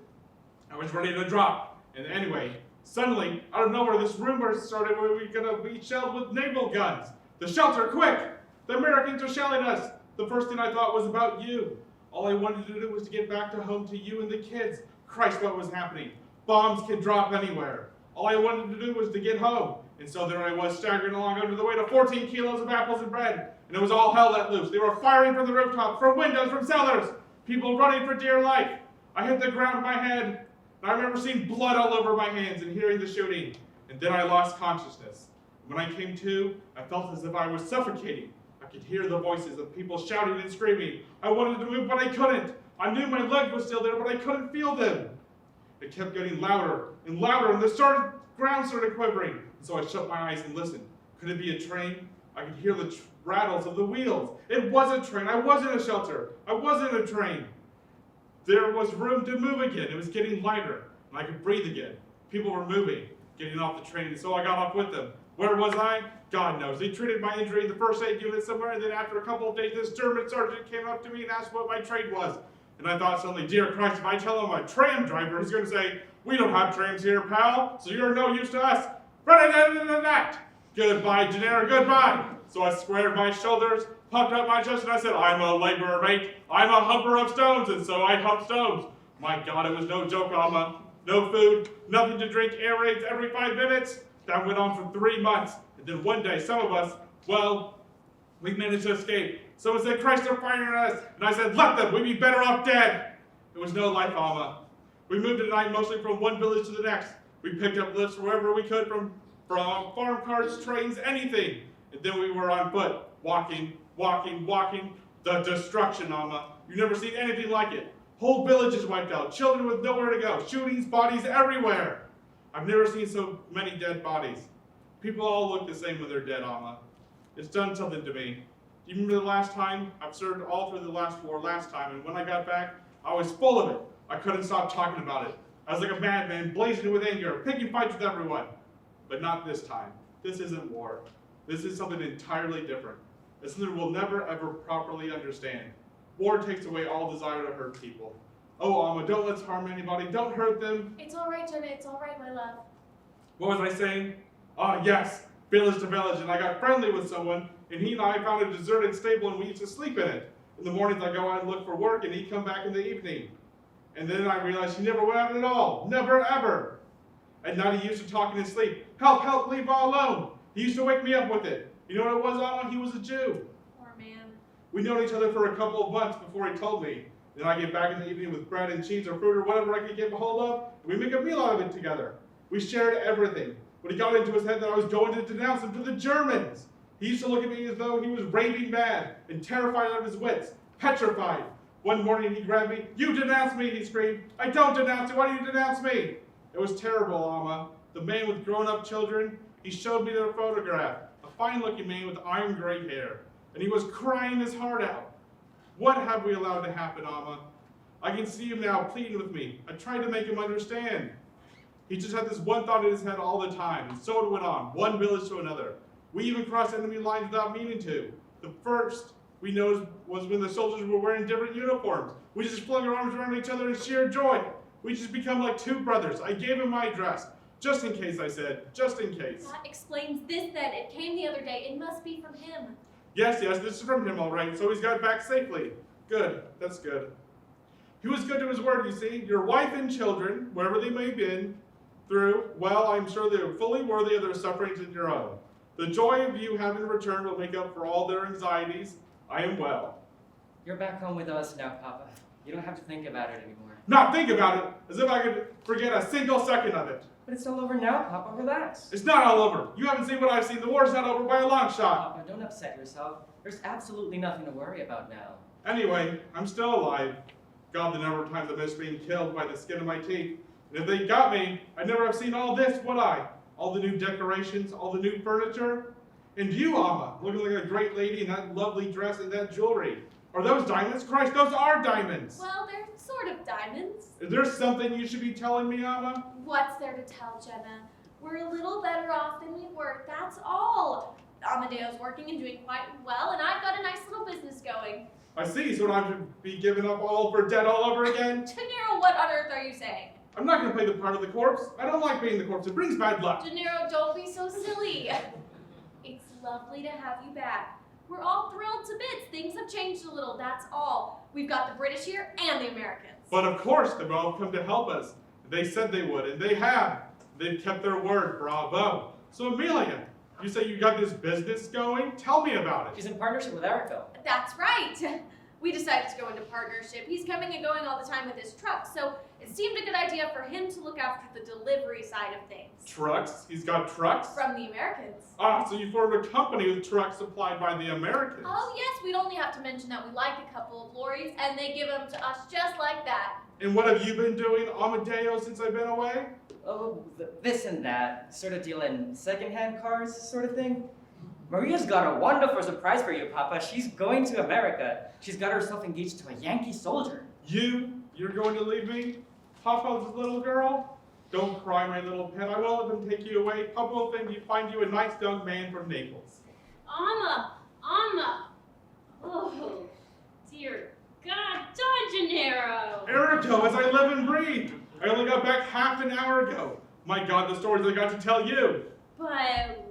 I was ready to drop. And anyway, suddenly, out of nowhere, this rumor started where we were going to be shelled with naval guns. The shelter, quick! The Americans are shelling us! The first thing I thought was about you. All I wanted to do was to get back to home to you and the kids. Christ, what was happening? Bombs can drop anywhere. All I wanted to do was to get home. And so there I was, staggering along under the weight of 14 kilos of apples and bread. And it was all hell let loose. They were firing from the rooftops, from windows, from cellars. People running for dear life. I hit the ground with my head. And I remember seeing blood all over my hands and hearing the shooting. And then I lost consciousness. When I came to, I felt as if I was suffocating. I could hear the voices of people shouting and screaming. I wanted to move, but I couldn't. I knew my legs were still there, but I couldn't feel them. It kept getting louder and louder, and the ground started quivering. And so I shut my eyes and listened. Could it be a train? I could hear the rattles of the wheels. It was a train. I wasn't a shelter. I wasn't a train. There was room to move again. It was getting lighter, and I could breathe again. People were moving, getting off the train, and so I got off with them. Where was I? God knows. They treated my injury in the first aid unit somewhere, and then after a couple of days, this German sergeant came up to me and asked what my trade was. And I thought suddenly, dear Christ, if I tell him I'm a tram driver, he's going to say, we don't have trams here, pal, so you're no use to us. Goodbye, Gennaro, goodbye. So I squared my shoulders, puffed up my chest, and I said, I'm a laborer, mate. I'm a humper of stones, and so I hump stones. My God, it was no joke, Alma. No food, nothing to drink, air raids every 5 minutes. That went on for 3 months. And then one day, some of us, well, we managed to escape. Someone said, Christ, they're firing at us. And I said, let them, we'd be better off dead. There was no life, Alma. We moved at night mostly from one village to the next. We picked up lifts wherever we could, from farm cars, trains, anything. And then we were on foot, walking. The destruction, Alma. You've never seen anything like it. Whole villages wiped out, children with nowhere to go, shootings, bodies everywhere. I've never seen so many dead bodies. People all look the same when they're dead, Alma. It's done something to me. Do you remember the last time? I've served all through the last war last time, and when I got back, I was full of it. I couldn't stop talking about it. I was like a madman, blazing with anger, picking fights with everyone. But not this time. This isn't war. This is something entirely different. It's something we'll never, ever properly understand. War takes away all desire to hurt people. Oh, Alma, don't let's harm anybody. Don't hurt them. It's all right, Jenna. It's all right, my love. What was I saying? Ah, yes, village to village, and I got friendly with someone, and he and I found a deserted stable, and we used to sleep in it. In the mornings, I go out and look for work, and he'd come back in the evening. And then I realized he never went out at all. Never, ever. At night, he used to talk in his sleep. Help, help, leave all alone. He used to wake me up with it. You know what it was, Alma? He was a Jew. Poor man. We'd known each other for a couple of months before he told me. Then I get back in the evening with bread and cheese or fruit or whatever I could get a hold of, and we make a meal out of it together. We shared everything. But he got into his head that I was going to denounce him to the Germans. He used to look at me as though he was raving mad and terrified out of his wits, petrified. One morning he grabbed me. You denounce me, he screamed. I don't denounce you. Why do you denounce me? It was terrible, Alma. The man with grown-up children, he showed me their photograph. A fine-looking man with iron gray hair. And he was crying his heart out. What have we allowed to happen, Alma? I can see him now pleading with me. I tried to make him understand. He just had this one thought in his head all the time, and so it went on, one village to another. We even crossed enemy lines without meaning to. The first we noticed was when the soldiers were wearing different uniforms. We just flung our arms around each other in sheer joy. We just become like two brothers. I gave him my address. Just in case, I said. Just in case. That explains this then. It came the other day. It must be from him. Yes, this is from him, all right. So he's got back safely. Good. That's good. He was good to his word, you see. Your wife and children, wherever they may have been, well, I'm sure they're fully worthy of their sufferings and your own. The joy of you having returned will make up for all their anxieties. I am well. You're back home with us now, Papa. You don't have to think about it anymore. Not think about it, as if I could forget a single second of it. But it's all over now, Papa. Relax. It's not all over. You haven't seen what I've seen. The war's not over by a long shot. Papa, don't upset yourself. There's absolutely nothing to worry about now. Anyway, I'm still alive. God, the number of times I missed being killed by the skin of my teeth. And if they got me, I'd never have seen all this, would I? All the new decorations, all the new furniture. And you, Alma, looking like a great lady in that lovely dress and that jewelry. Are those diamonds? Christ, those are diamonds! Well, they're sort of diamonds. Is there something you should be telling me, Alma? What's there to tell, Jenna? We're a little better off than we were, that's all. Amadeo's working and doing quite well, and I've got a nice little business going. I see, so I should be giving up all for dead all over again? Gennaro, what on earth are you saying? I'm not going to play the part of the corpse. I don't like being the corpse. It brings bad luck. Gennaro, don't be so silly. It's lovely to have you back. We're all thrilled to bits. Things have changed a little, that's all. We've got the British here and the Americans. But of course, they've all come to help us. They said they would, and they have. They've kept their word, bravo. So Amelia, you say you got this business going? Tell me about it. She's in partnership with Erico. That's right. We decided to go into partnership. He's coming and going all the time with his truck, so it seemed a good idea for him to look after the delivery side of things. Trucks? He's got trucks? From the Americans. Ah, so you formed a company with trucks supplied by the Americans. Oh yes, we'd only have to mention that we like a couple of lorries, and they give them to us just like that. And what have you been doing, Amadeo, since I've been away? Oh, this and that. Sort of dealing secondhand cars, sort of thing. Maria's got a wonderful surprise for you, Papa. She's going to America. She's got herself engaged to a Yankee soldier. You're going to leave me? Papa's little girl? Don't cry, my little pet. I won't let them take you away. Papa will find you a nice young man from Naples. Amma! Oh, dear God, Don Gennaro! Erico, as I live and breathe. I only got back half an hour ago. My God, the stories I got to tell you. But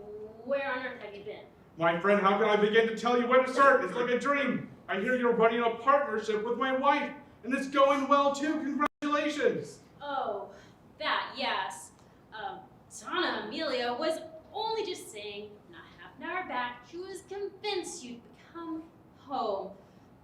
where on earth have you been? My friend, how can I begin to tell you where to start? It's like a dream. I hear you're running a partnership with my wife, and it's going well too. Congratulations. Oh, that, yes. Donna Amelia was only just saying, not half an hour back, she was convinced you'd become home.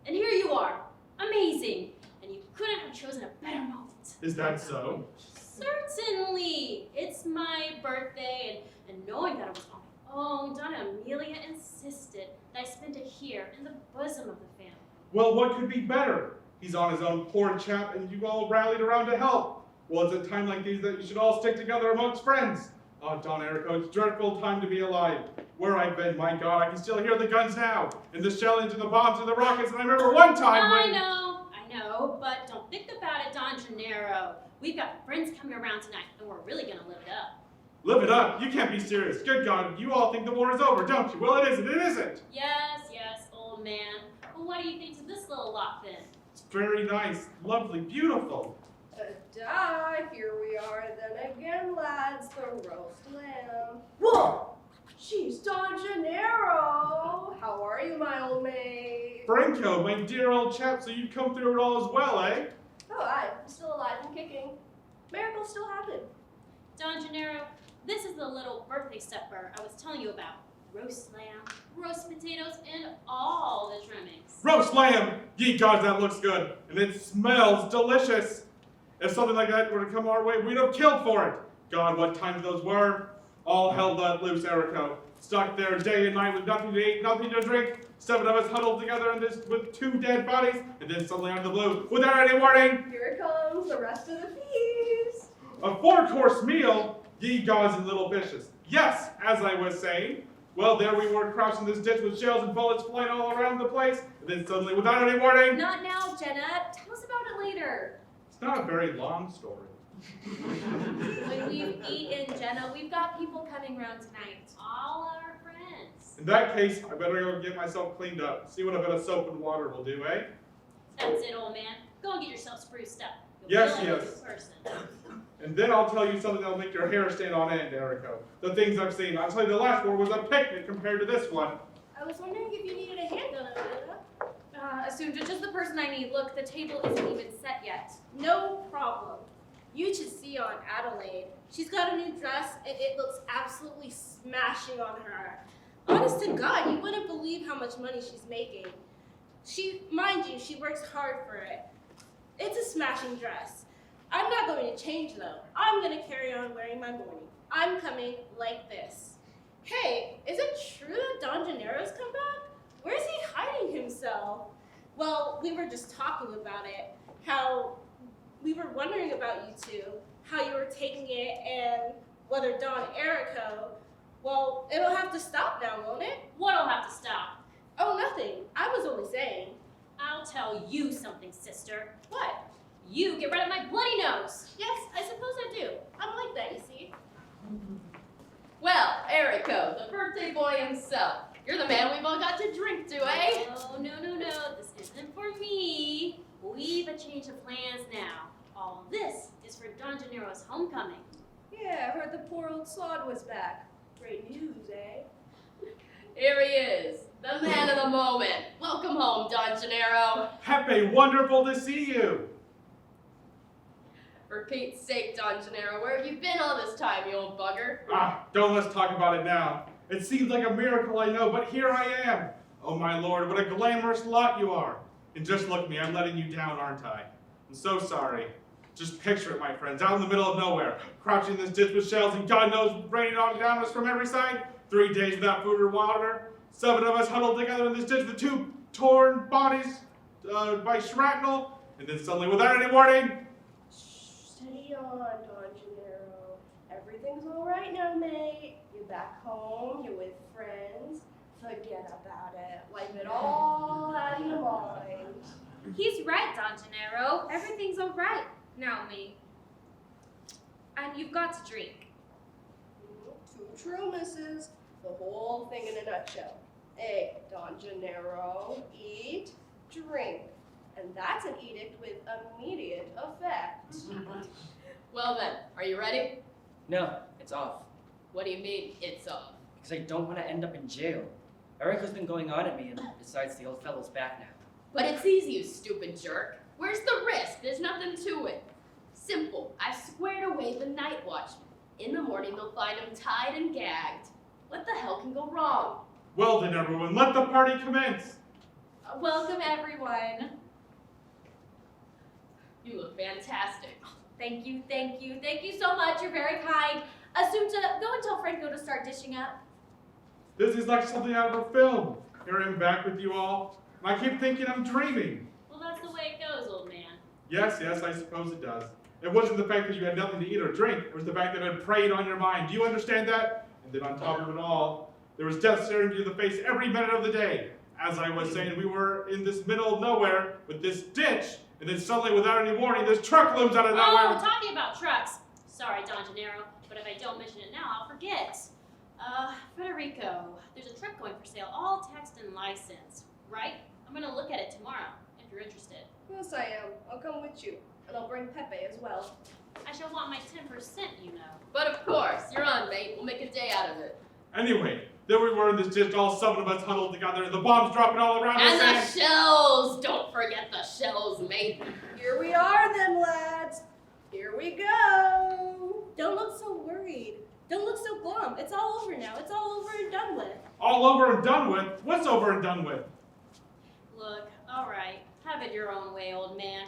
And here you are. Amazing. And you couldn't have chosen a better moment. Is that so? Certainly. It's my birthday, and knowing that it was on my own, Donna Amelia insisted that I spend it here in the bosom of the family. Well, what could be better? He's on his own, poor chap, and you all rallied around to help. Well, it's a time like these that you should all stick together amongst friends. Oh, Don Erico, it's a dreadful time to be alive. Where I've been, my God, I can still hear the guns now, and the shelling and the bombs and the rockets, and I remember one time when... I know, but don't think about it, Don Gennaro. We've got friends coming around tonight, and we're really gonna live it up. Live it up? You can't be serious. Good God, you all think the war is over, don't you? Well, it isn't. It isn't. Yes, old man. Well, what do you think to this little lot, then? It's very nice, lovely, beautiful. Here we are then again, lads, the roast lamb. Whoa! Jeez, Don Gennaro! How are you, my old maid? Franco, my dear old chap, so you've come through it all as well, eh? Oh, I'm still alive and kicking. Miracles still happen. Don Gennaro, this is the little birthday supper I was telling you about. Roast lamb, roast potatoes, and all the trimmings. Roast lamb! Ye gods, that looks good. And it smells delicious. If something like that were to come our way, we'd have killed for it. God, what times those were. All hell let loose, Erico. Stuck there day and night with nothing to eat, nothing to drink. 7 of us huddled together in this with 2 dead bodies, and then suddenly out of the blue, without any warning, Here comes the rest of the feast. a 4-course meal, ye gods and little fishes. Yes, as I was saying. Well, there we were crouched in this ditch with shells and bullets flying all around the place, and then suddenly, without any warning... Not now, Jenna. Tell us about it later. It's not a very long story. When we've eaten, Jenna, we've got people coming round tonight. All our friends. In that case, I better go get myself cleaned up. See what a bit of soap and water will do, eh? That's it, old man. Go and get yourself spruced up. Yes, You'll be a yes. good person. And then I'll tell you something that'll make your hair stand on end, Erico. The things I've seen. I'll tell you the last war was a picnic compared to this one. I was wondering if you needed a hand on it, Assumed just the person I need. Look, the table isn't even set yet. No problem. You should see on Adelaide. She's got a new dress and it looks absolutely smashing on her. Honest to God, you wouldn't believe how much money she's making. Mind you, she works hard for it. It's a smashing dress. I'm not going to change though. I'm going to carry on wearing my mourning. I'm coming like this. Hey, is it true that Don Gennaro's come back? Where's he hiding himself? Well, we were just talking about it. How we were wondering about you two, how you were taking it, and whether Don Erico, well, it'll have to stop now, won't it? What'll have to stop? Oh, nothing. I was only saying. I'll tell you something, sister. What? You get rid of my bloody nose. Yes, I suppose I do. I'm like that, you see. Well, Erico, the birthday boy himself. You're the man we've all got to drink to, eh? Oh, no. This isn't for me. We've a change of plans now. All this is for Don Gennaro's homecoming. Yeah, I heard the poor old sod was back. Great news, eh? Here he is, The man of the moment. Welcome home, Don Gennaro. Pepe, wonderful to see you. For Pete's sake, Don Gennaro, where have you been all this time, you old bugger? Don't let's talk about it now. It seems like a miracle, I know, but here I am. Oh my lord, what a glamorous lot you are. And just look at me, I'm letting you down, aren't I? I'm so sorry. Just picture it, my friends, out in the middle of nowhere, crouching in this ditch with shells and God knows raining on down us from every side. 3 days without food or water. 7 of us huddled together in this ditch with 2 torn bodies by shrapnel. And then suddenly, without any warning, Steady on, Don Gennaro. Everything's all right now, mate. You're back home. You're with friends. Forget about it. Wipe it all out of your mind. He's right, Don Gennaro. Everything's all right now, mate. And you've got to drink. Too true, missus. The whole thing in a nutshell. Hey, Don Gennaro, eat, drink. And that's an edict with immediate effect. Well then, are you ready? No, it's off. What do you mean, it's off? Because I don't want to end up in jail. Erica's been going on at me, and besides, the old fellow's back now. But it's easy, you stupid jerk. Where's the risk? There's nothing to it. Simple. I've squared away the night watchman. In the morning, they'll find him tied and gagged. What the hell can go wrong? well then everyone, let the party commence. Welcome, everyone. You look fantastic. Thank you, thank you, thank you so much. You're very kind. Assunta, go and tell Franco to start dishing up. This is like something out of a film. Here I am back with you all, and I keep thinking I'm dreaming. Well, that's the way it goes, old man. Yes, I suppose it does. It wasn't the fact that you had nothing to eat or drink. It was the fact that it had preyed on your mind. Do you understand that? And then on top of it all, there was death staring you in the face every minute of the day. As I was saying, we were in this middle of nowhere with this ditch, and then suddenly, without any warning, this truck looms out of nowhere. Oh, talking about trucks. Sorry, Don Gennaro, but if I don't mention it now, I'll forget. Federico, there's a truck going for sale, all taxed and licensed, right? I'm gonna look at it tomorrow, if you're interested. Yes, I am. I'll come with you, and I'll bring Pepe as well. I shall want my 10%, you know. But of course, you're on, mate. We'll make a day out of it. Anyway, there we were in this ditch, all 7 of us huddled together, the bombs dropping all around And us. the shells! Don't forget the shells, mate. Here we are then, lads. Here we go. Don't look so worried. Don't look so glum. It's all over now. It's all over and done with. All over and done with? What's over and done with? Look, all right, have it your own way, old man.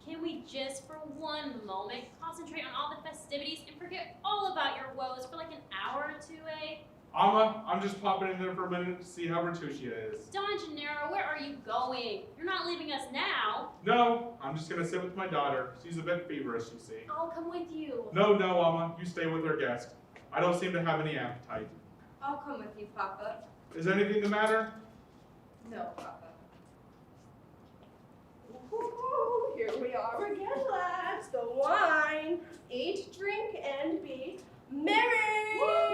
Can we just, for one moment, concentrate on all the festivities and forget all about your woes for like an hour or two, eh? Amma, I'm just popping in there for a minute to see how Bertuccia is. Don Gennaro, where are you going? You're not leaving us now. No, I'm just gonna sit with my daughter. She's a bit feverish, you see. I'll come with you. No, Amma, you stay with our guest. I don't seem to have any appetite. I'll come with you, Papa. Is anything the matter? No, Papa. Woo-hoo, here we are again, lads. The wine. Eat, drink, and be merry. Woo!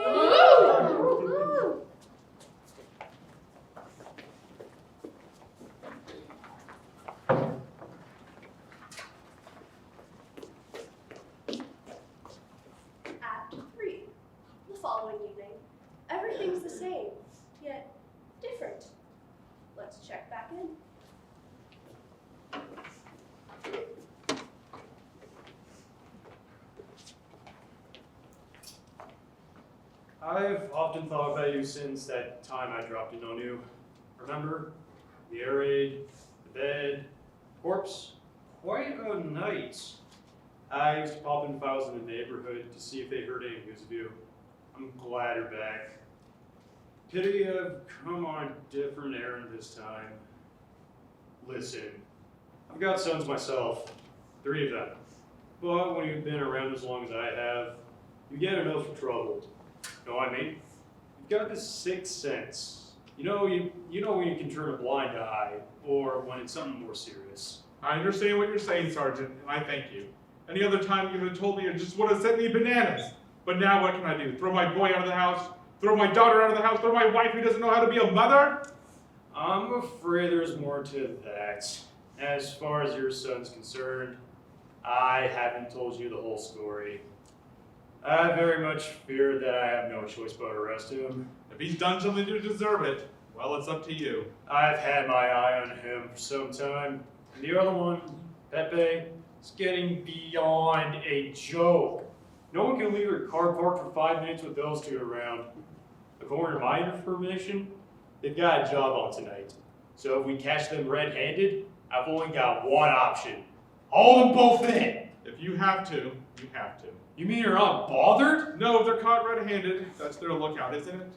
Act 3. The following evening. Everything's the same, yet different. Let's check back in. I've often thought about you since that time I dropped in on you. Remember? The air raid, the bed, corpse. Quite a night. I used to pop in if I was in the neighborhood to see if they heard any news of you. I'm glad you're back. Pity I've come on a different errand this time. Listen, I've got sons myself, 3 of them. But when you've been around as long as I have, you get a nose for trouble. Know what I mean? You've got this sixth sense. You know when you can turn a blind eye, or when it's something more serious. I understand what you're saying, Sergeant, and I thank you. Any other time you would have told me, you just would have sent me bananas. But now what can I do? Throw my boy out of the house? Throw my daughter out of the house? Throw my wife who doesn't know how to be a mother? I'm afraid there's more to that. As far as your son's concerned, I haven't told you the whole story. I very much fear that I have no choice but to arrest him. If he's done something to deserve it, Well, it's up to you. I've had my eye on him for some time. And the other one, Pepe, is getting beyond a joke. No one can leave their car parked for 5 minutes with those two around. According to my information, they've got a job on tonight. So if we catch them red-handed, I've only got one option. Haul them both in. If you have to, you have to. You mean you're not bothered? No, if they're caught red-handed, that's their lookout, isn't it?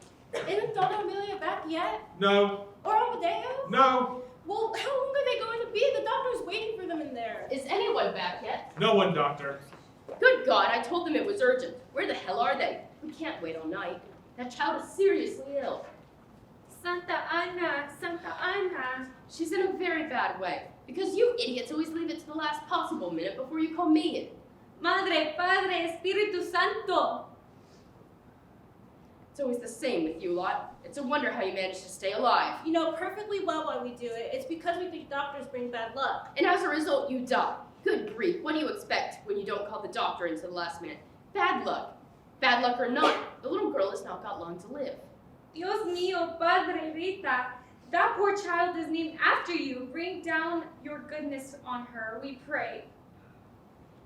Isn't Donna Amelia back yet? No. Or Amadeo? No. Well, how long are they going to be? The doctor's waiting for them in there. Is anyone back yet? No one, Doctor. Good God, I told them it was urgent. Where the hell are they? We can't wait all night. That child is seriously ill. Santa Ana, Santa Ana. She's in a very bad way. Because you idiots always leave it to the last possible minute before you call me in. Madre, Padre, Espíritu Santo. It's always the same with you lot. It's a wonder how you manage to stay alive. You know perfectly well why we do it. It's because we think doctors bring bad luck. And as a result, you die. Good grief, what do you expect when you don't call the doctor into the last minute? Bad luck. Bad luck or not, the little girl has now got long to live. Dios mío, Padre Rita. That poor child is named after you. Bring down your goodness on her, we pray.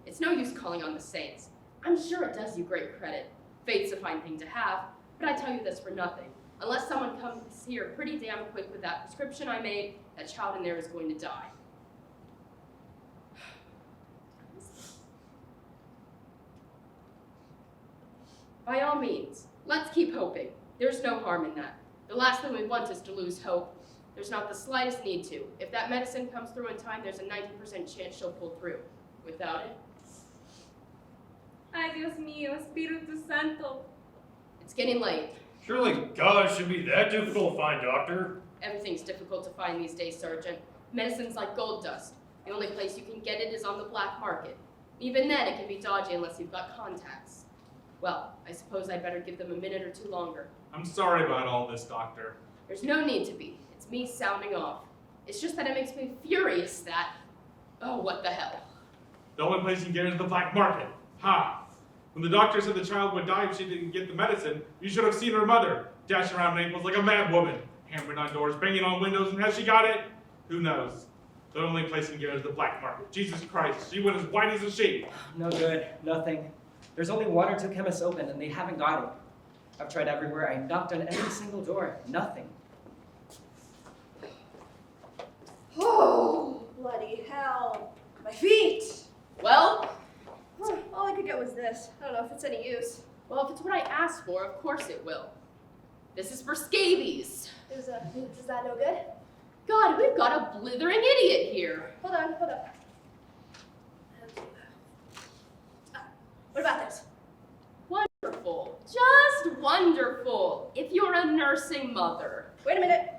It's no use calling on the saints. I'm sure it does you great credit. Faith's a fine thing to have, but I tell you this for nothing. Unless someone comes here pretty damn quick with that prescription I made, that child in there is going to die. By all means, let's keep hoping. There's no harm in that. The last thing we want is to lose hope. There's not the slightest need to. If that medicine comes through in time, there's a 90% chance she'll pull through. Without it, Ay, Dios mío, Espíritu Santo. it's getting late. Surely God should be that difficult to find, Doctor. Everything's difficult to find these days, Sergeant. Medicine's like gold dust. The only place you can get it is on the black market. Even then, it can be dodgy unless you've got contacts. Well, I suppose I'd better give them a minute or two longer. I'm sorry about all this, Doctor. There's no need to be. It's me sounding off. It's just that it makes me furious that... Oh, what the hell. The only place you can get it is the black market. Ha! When the doctor said the child would die if she didn't get the medicine, you should have seen her mother, dashing around Naples like a mad woman, hammering on doors, banging on windows, and has she got it? Who knows? The only place you can get it is the black market. Jesus Christ, she went as white as a sheet. No good, nothing. There's only 1 or 2 chemists open and they haven't got it. I've tried everywhere, I knocked on every single door, nothing. Oh, bloody hell. My feet! Well? All I could get was this. I don't know if it's any use. Well, if it's what I asked for, of course it will. This is for scabies. Is that no good? God, we've got a blithering idiot here. Hold on. What about this? Wonderful. Just wonderful. If you're a nursing mother. Wait a minute.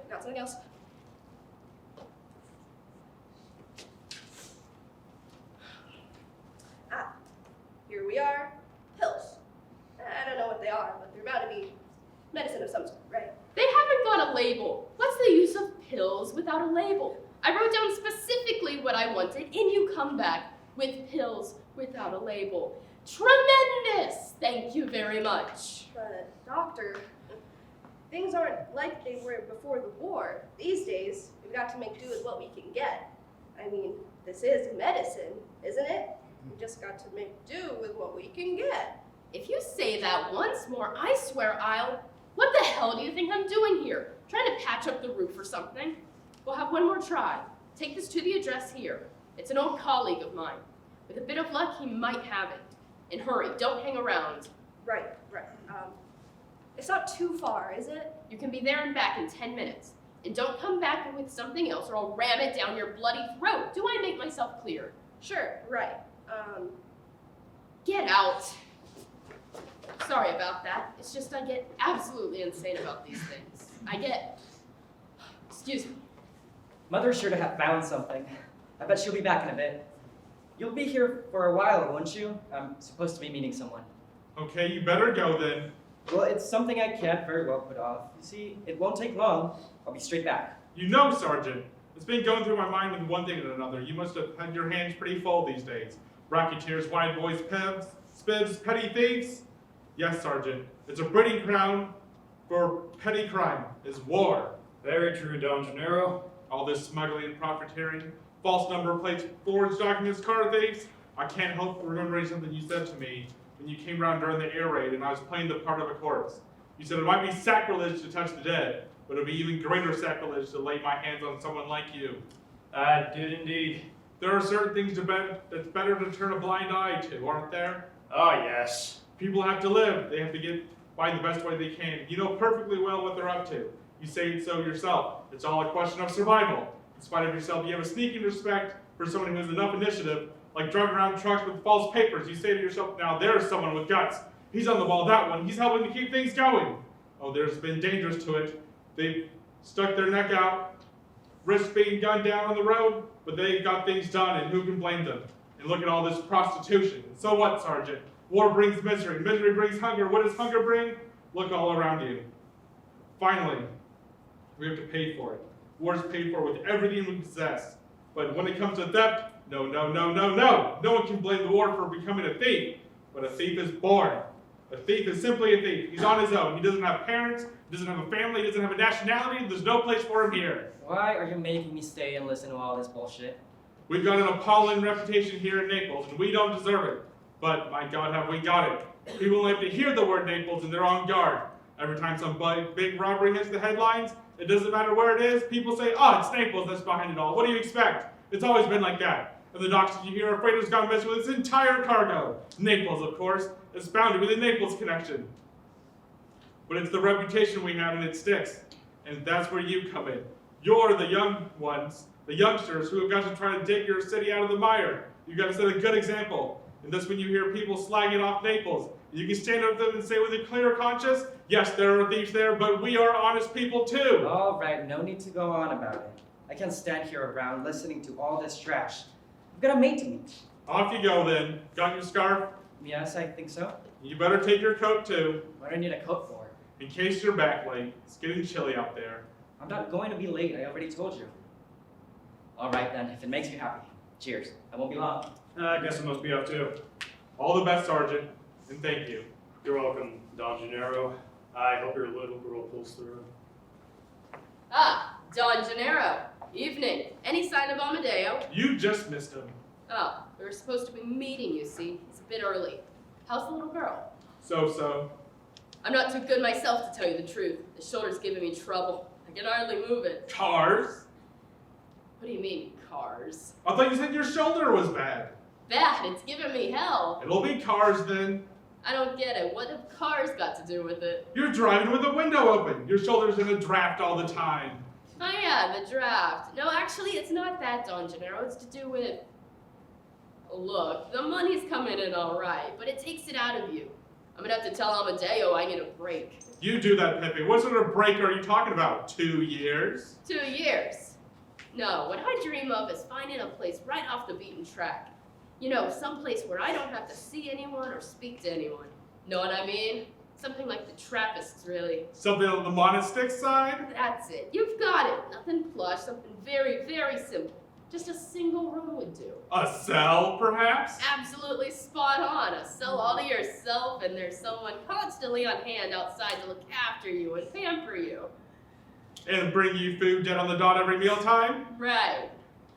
Got something else. Here we are. Pills. I don't know what they are, but they're bound to be medicine of some sort, right? They haven't got a label. What's the use of pills without a label? I wrote down specifically what I wanted, and you come back with pills without a label. Tremendous! Thank you very much. But, doctor, things aren't like they were before the war. These days, we've got to make do with what we can get. I mean, this is medicine, isn't it? We just got to make do with what we can get. If you say that once more, I swear I'll... What the hell do you think I'm doing here? Trying to patch up the roof or something? We'll have one more try. Take this to the address here. It's an old colleague of mine. With a bit of luck, he might have it. And hurry, don't hang around. Right. It's not too far, is it? You can be there and back in 10 minutes. And don't come back with something else or I'll ram it down your bloody throat. Do I make myself clear? Sure, right. Get out. Sorry about that. It's just I get absolutely insane about these things. Excuse me. Mother's sure to have found something. I bet she'll be back in a bit. You'll be here for a while, won't you? I'm supposed to be meeting someone. Okay, you better go then. Well, it's something I can't very well put off. You see, it won't take long. I'll be straight back. You know, Sergeant, it's been going through my mind with one thing and another. You must have had your hands pretty full these days. Racketeers, wide boys, pimps, spivs, petty thieves. Yes, Sergeant, it's a breeding ground for petty crime is war. Very true, Don Gennaro. All this smuggling and profiteering, false number plates, forged documents, car thieves. I can't help remembering something you said to me when you came around during the air raid and I was playing the part of a corpse. You said it might be sacrilege to touch the dead, but it would be even greater sacrilege to lay my hands on someone like you. I did indeed. There are certain things that's better to turn a blind eye to, aren't there? Ah, yes. People have to live. They have to get by the best way they can. You know perfectly well what they're up to. You say it so yourself. It's all a question of survival. In spite of yourself, you have a sneaking respect for someone who has enough initiative, like driving around trucks with false papers. You say to yourself, now there's someone with guts. He's on the ball, that one. He's helping to keep things going. Oh, there's been dangers to it. They've stuck their neck out, risked being gunned down on the road, but they got things done, and who can blame them? And look at all this prostitution. And so what, Sergeant? War brings misery. Misery brings hunger. What does hunger bring? Look all around you. Finally, we have to pay for it. War is paid for with everything we possess. But when it comes to theft, no. No one can blame the war for becoming a thief. But a thief is born. A thief is simply a thief. He's on his own. He doesn't have parents, he doesn't have a family, he doesn't have a nationality, there's no place for him here. Why are you making me stay and listen to all this bullshit? We've got an appalling reputation here in Naples, and we don't deserve it. But, my God, have we got it. People only have to hear the word Naples and they're on guard. Every time some big robbery hits the headlines, it doesn't matter where it is, people say, oh, it's Naples that's behind it all. What do you expect? It's always been like that. And the docks that you hear are afraid it's gone missing with its entire cargo. Naples, of course, is bounded with a Naples connection. But it's the reputation we have and it sticks. And that's where you come in. You're the young ones, the youngsters who have got to try to dig your city out of the mire. You've got to set a good example. And that's when you hear people slagging off Naples. You can stand up to them and say with a clear conscience, yes, there are thieves there, but we are honest people too. All right, no need to go on about it. I can't stand here around listening to all this trash. I've got a mate to meet. Off you go then. Got your scarf? Yes, I think so. You better take your coat too. What do I need a coat for? In case you're back late. It's getting chilly out there. I'm not going to be late, I already told you. All right then, if it makes you happy. Cheers. I won't be long. I guess I must be off too. All the best, Sergeant, and thank you. You're welcome, Don Gennaro. I hope your little girl pulls through. Ah, Don Gennaro. Evening. Any sign of Amadeo? You just missed him. Oh, we were supposed to be meeting, you see. It's a bit early. How's the little girl? So. I'm not too good myself, to tell you the truth. The shoulder's giving me trouble. I can hardly move it. Cars? What do you mean, cars? I thought you said your shoulder was bad. Bad, it's giving me hell. It'll be cars then. I don't get it. What have cars got to do with it? You're driving with the window open. Your shoulder's in a draft all the time. Oh yeah, the draft. No, actually, it's not that, Don Gennaro. It's to do with... Look, the money's coming in all right, but it takes it out of you. I'm gonna have to tell Amadeo I need a break. You do that, Pepe. What sort of break are you talking about? 2 years? 2 years. No, what I dream of is finding a place right off the beaten track. You know, someplace where I don't have to see anyone or speak to anyone. Know what I mean? Something like the Trappists, really. Something on the monastic side? That's it. You've got it. Nothing plush, something very, very simple. Just a single room would do. A cell, perhaps? Absolutely spot on. A cell all to yourself, and there's someone constantly on hand outside to look after you and pamper you. And bring you food dead on the dot every mealtime? Right.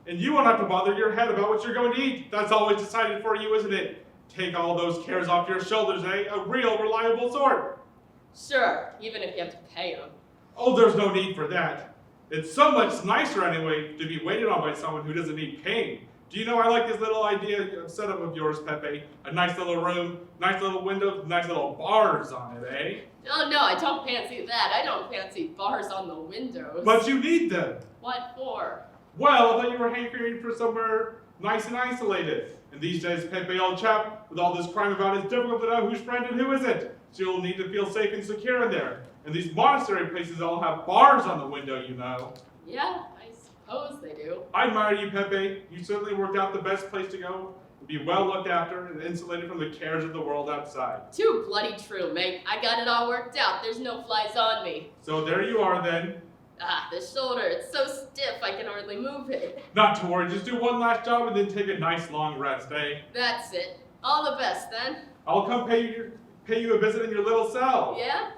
And you won't have to bother your head about what you're going to eat. That's always decided for you, isn't it? Take all those cares off your shoulders, eh? A real reliable sort. Sure, even if you have to pay them. Oh, there's no need for that. It's so much nicer anyway to be waited on by someone who doesn't need paying. Do you know I like this little idea setup of yours, Pepe? A nice little room, nice little windows, nice little bars on it, eh? Oh no, I don't fancy that. I don't fancy bars on the windows. But you need them. What for? Well, I thought you were hankering for somewhere nice and isolated. And these days, Pepe, old chap, with all this crime about, it's difficult to know who's friend and who isn't. So you'll need to feel safe and secure in there. And these monastery places all have bars on the window, you know. Yeah, I suppose they do. I admire you, Pepe. You certainly worked out the best place to go. Be well looked after and insulated from the cares of the world outside. Too bloody true, mate. I got it all worked out. There's no flies on me. So there you are then. Ah, the shoulder, it's so stiff I can hardly move it. Not to worry, just do one last job and then take a nice long rest, eh? That's it. All the best then. I'll come pay you a visit in your little cell. Yeah?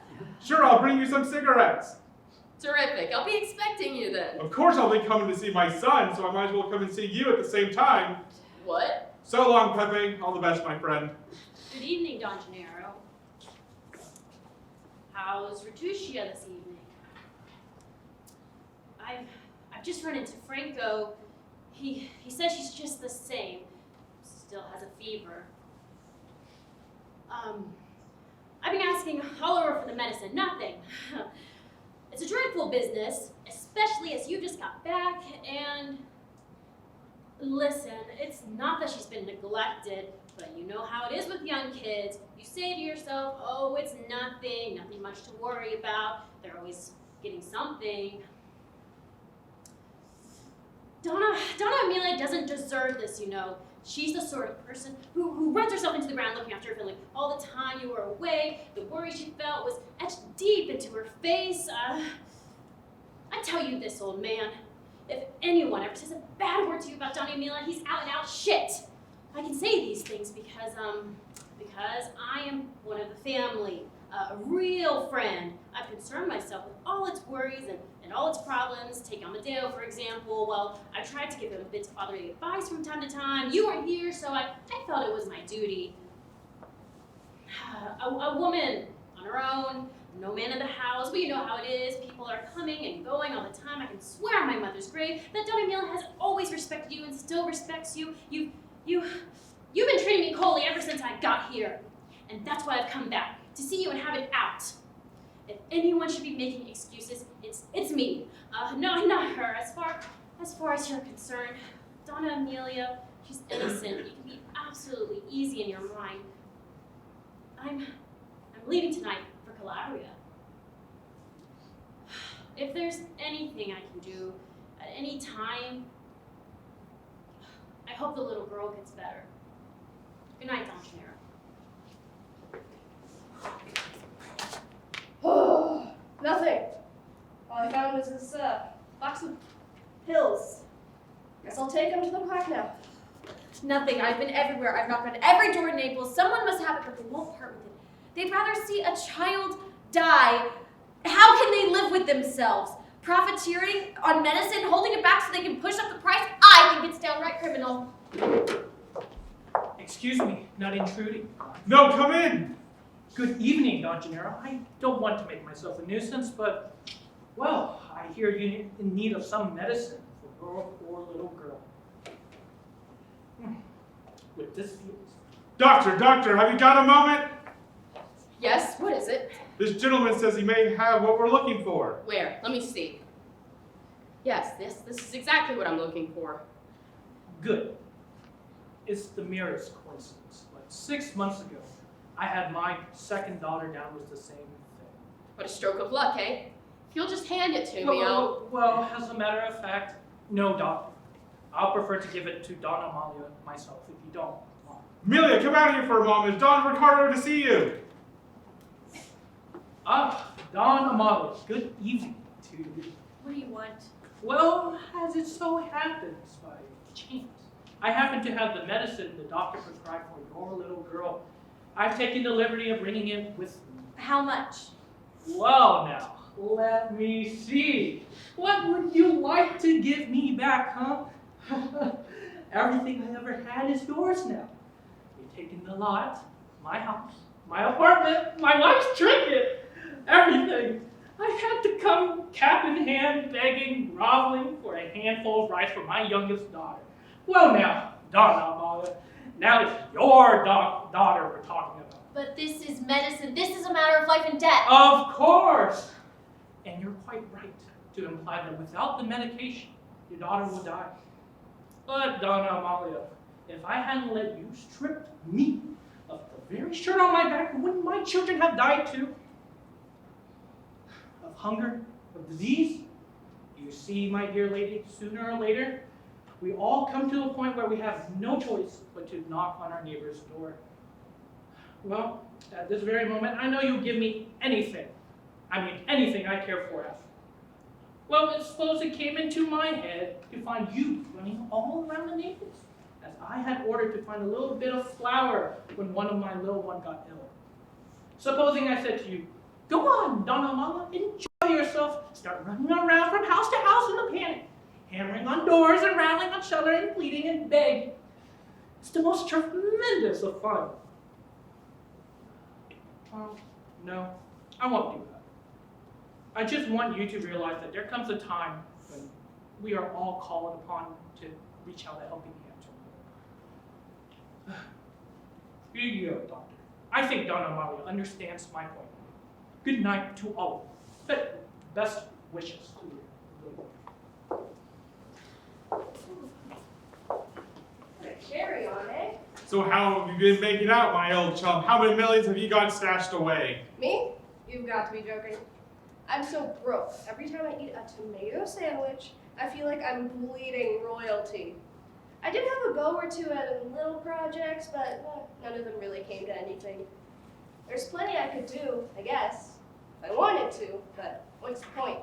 Sure, I'll bring you some cigarettes. Terrific. I'll be expecting you then. Of course I'll be coming to see my son, so I might as well come and see you at the same time. What? So long, Pepe. All the best, my friend. Good evening, Don Gennaro. How's Ratucia this evening? I've just run into Franco. He says she's just the same. Still has a fever. I've been asking all over for the medicine. Nothing. It's a dreadful business, especially as you just got back, and listen, it's not that she's been neglected, but you know how it is with young kids. You say to yourself, oh, it's nothing much to worry about. They're always getting something. Donna Amelia doesn't deserve this, you know. She's the sort of person who runs herself into the ground looking after her family. All the time you were away, the worry she felt was etched deep into her face. I tell you this, old man, if anyone ever says a bad word to you about Donna Amelia, he's out and out shit. I can say these things because I am one of the family, a real friend. I've concerned myself with all its worries and all its problems. Take Amadeo, for example. Well, I tried to give him bits of fatherly advice from time to time. You weren't here, so I felt it was my duty. A woman on her own, no man in the house. Well, you know how it is. People are coming and going all the time. I can swear on my mother's grave that Donna Amelia has always respected you and still respects you. You've been treating me coldly ever since I got here. And that's why I've come back, to see you and have it out. If anyone should be making excuses, it's me. No, not her. As far as you're concerned, Donna Amelia, she's innocent. You can be absolutely easy in your mind. I'm leaving tonight for Calabria. If there's anything I can do at any time, I hope the little girl gets better. Good night, Don Gennaro. Oh, nothing. All I found was this box of pills. Guess I'll take them to the park now. Nothing. I've been everywhere. I've knocked on every door in Naples. Someone must have it, but they won't part with it. They'd rather see a child die. How can they live with themselves? Profiteering on medicine, holding it back so they can push up the price? I think it's downright criminal. Excuse me, not intruding. No, come in. Good evening, Don Gennaro. I don't want to make myself a nuisance, but, well, I hear you're in need of some medicine for your poor little girl. With this feels. Doctor, have you got a moment? Yes, what is it? This gentleman says he may have what we're looking for. Where? Let me see. Yes, this is exactly what I'm looking for. Good. It's the merest coincidence, but 6 months ago, I had my second daughter down with the same thing. What a stroke of luck, eh? If you'll just hand it to me, I'll... Well, as a matter of fact, no, doctor. I'll prefer to give it to Don Amalia myself if you don't want. Amelia, come out here for a moment. It's Don Ricardo to see you. Ah, Don Amalia, good evening to you. What do you want? Well, as it so happens by chance, I happen to have the medicine the doctor prescribed for your little girl. I've taken the liberty of bringing it with me. How much? Well now, let me see. What would you like to give me back, huh? Everything I ever had is yours now. You've taken the lot, my house, my apartment, my wife's trinket, everything. I had to come cap in hand, begging, groveling for a handful of rice for my youngest daughter. Well now, Donna Amalia, now it's your daughter we're talking about. But this is medicine. This is a matter of life and death. Of course! And you're quite right to imply that without the medication, your daughter will die. But, Donna Amalia, if I hadn't let you strip me of the very shirt on my back, wouldn't my children have died too? Of hunger, of disease? You see, my dear lady, sooner or later, we all come to a point where we have no choice but to knock on our neighbor's door. Well, at this very moment, I know you'll give me anything. I mean, anything I care for after. Well, suppose it came into my head to find you running all around the neighbors, as I had ordered to find a little bit of flour when one of my little ones got ill. Supposing I said to you, Go on, Donna Mama, enjoy yourself. Start running around from house to house in a panic, hammering on doors and rattling on shutters and pleading and begging. It's the most tremendous of fun. No, I won't do that. I just want you to realize that there comes a time when we are all called upon to reach out a helping hand. Here you go, Doctor. I think Donna Maria understands my point. Good night to all. But best wishes to you. Carry on, eh? So how have you been making out, my old chum? How many millions have you got stashed away? Me? You've got to be joking. I'm so broke. Every time I eat a tomato sandwich, I feel like I'm bleeding royalty. I did have a go or two at little projects, but none of them really came to anything. There's plenty I could do, I guess, if I wanted to, but what's the point?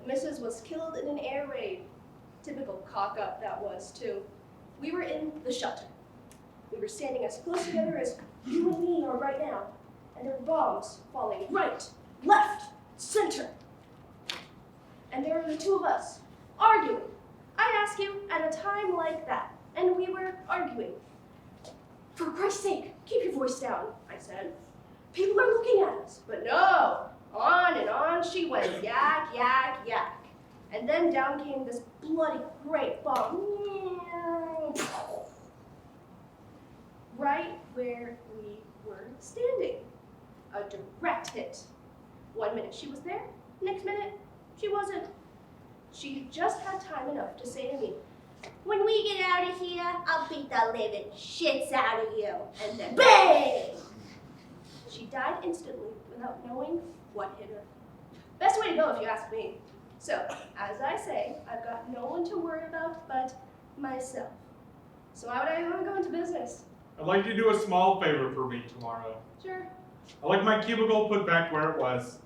The missus was killed in an air raid. Typical cock-up that was, too. We were in the shelter. We were standing as close together as you and me are right now, and there were bombs falling right, left, center. And there were the two of us, arguing. I'd ask you at a time like that, and we were arguing. For Christ's sake, keep your voice down, I said. People are looking at us, but no. On and on she went, yak, yak, yak. And then down came this bloody great bomb. Right where we were standing. A direct hit. 1 minute she was there, next minute she wasn't. She just had time enough to say to me, "When we get out of here, I'll beat the living shits out of you." And then bang! She died instantly without knowing what hit her. Best way to go if you ask me. So, as I say, I've got no one to worry about but myself. So why would I want to go into business? I'd like you to do a small favor for me tomorrow. Sure. I'd like my cubicle put back where it was.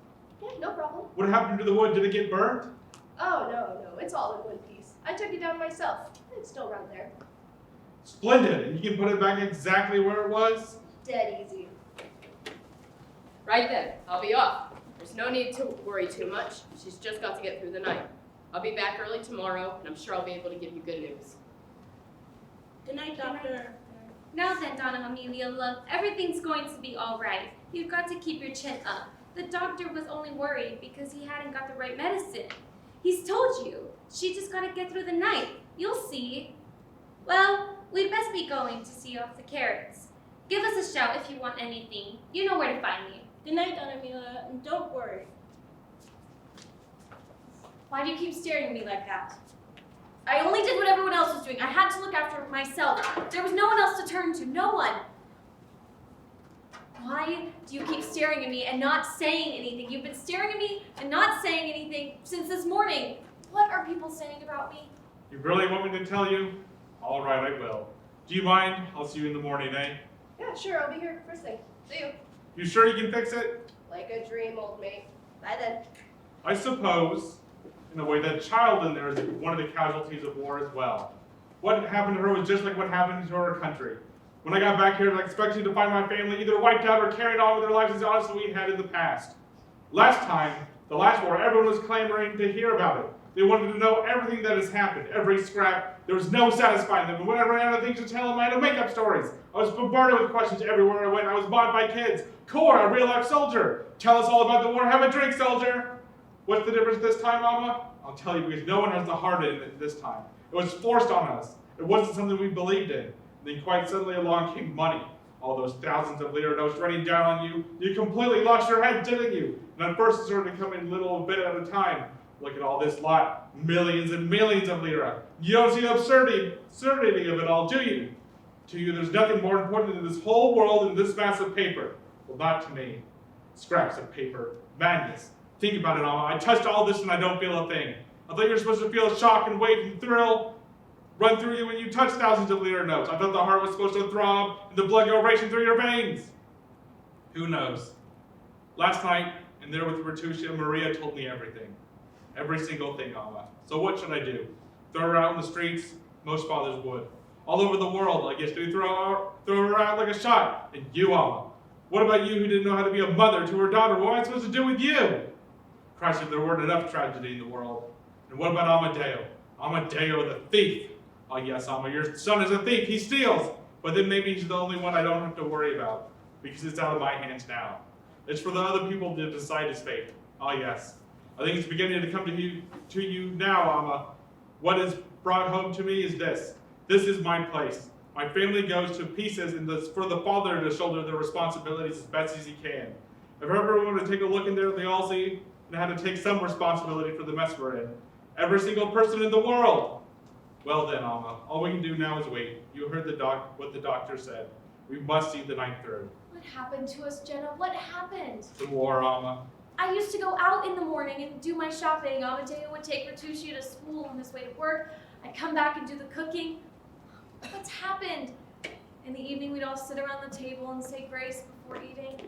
Yeah, no problem. What happened to the wood? Did it get burnt? Oh, no, it's all in one piece. I took it down myself. It's still around there. Splendid. And you can put it back exactly where it was? Dead easy. Right then, I'll be off. There's no need to worry too much. She's just got to get through the night. I'll be back early tomorrow, and I'm sure I'll be able to give you good news. Good night, Doctor. Now then, Donna Amelia, love, everything's going to be all right. You've got to keep your chin up. The doctor was only worried because he hadn't got the right medicine. He's told you. She just got to get through the night. You'll see. Well, we'd best be going to see off the carrots. Give us a shout if you want anything. You know where to find me. Good night, Donna Amelia, and don't worry. Why do you keep staring at me like that? I only did what everyone else was doing. I had to look after myself. There was no one else to turn to. No one. Why do you keep staring at me and not saying anything? You've been staring at me and not saying anything since this morning. What are people saying about me? You really want me to tell you? All right, I will. Do you mind? I'll see you in the morning, eh? Yeah, sure, I'll be here first thing. See you. You sure you can fix it? Like a dream, old mate. Bye then. I suppose, in a way, that child in there is one of the casualties of war as well. What happened to her was just like what happened to her country. When I got back here, I expected to find my family either wiped out or carried on with their lives as honestly we had in the past. Last time, the last war, everyone was clamoring to hear about it. They wanted to know everything that has happened, every scrap. There was no satisfying them. And when I ran out of things to tell them, I had to make up stories. I was bombarded with questions everywhere I went. I was bought by kids. Core, a real-life soldier. Tell us all about the war. Have a drink, soldier. What's the difference this time, Mama? I'll tell you, because no one has the heart in it this time. It was forced on us. It wasn't something we believed in. And then quite suddenly along came money. All those thousands of lira notes raining down on you. You completely lost your head, didn't you? And at first it started to come in little bit at a time. Look at all this lot. Millions and millions of lira. You don't see the absurdity of it all, do you? To you, there's nothing more important than this whole world and this mass of paper. Well, not to me. Scraps of paper. Madness. Think about it, Alma. I touched all this and I don't feel a thing. I thought you were supposed to feel shock and weight and thrill run through you when you touch thousands of lira notes. I thought the heart was supposed to throb and the blood go racing through your veins. Who knows? Last night, in there with Bertuccia, Maria told me everything. Every single thing, Alma. So what should I do? Throw her out in the streets? Most fathers would. All over the world, I guess, do throw her out like a shot. And you, Alma. What about you who didn't know how to be a mother to her daughter? What am I supposed to do with you? Christ, if there weren't enough tragedy in the world. And what about Amadeo? Amadeo the thief. Oh yes, Alma, your son is a thief. He steals. But then maybe he's the only one I don't have to worry about. Because it's out of my hands now. It's for the other people to decide his fate. Oh yes. I think it's beginning to come to you now, Alma. What is brought home to me is this. This is my place. My family goes to pieces, and it's for the father to shoulder the responsibilities as best as he can. If everyone would take a look in there, they all see and had to take some responsibility for the mess we're in. Every single person in the world. Well then, Alma, all we can do now is wait. You heard what the doctor said. We must see the night through. What happened to us, Jenna? What happened? The war, Alma. I used to go out in the morning and do my shopping. Amadeo would take Bertucci to school on his way to work. I'd come back and do the cooking. What's happened? In the evening, we'd all sit around the table and say grace before eating.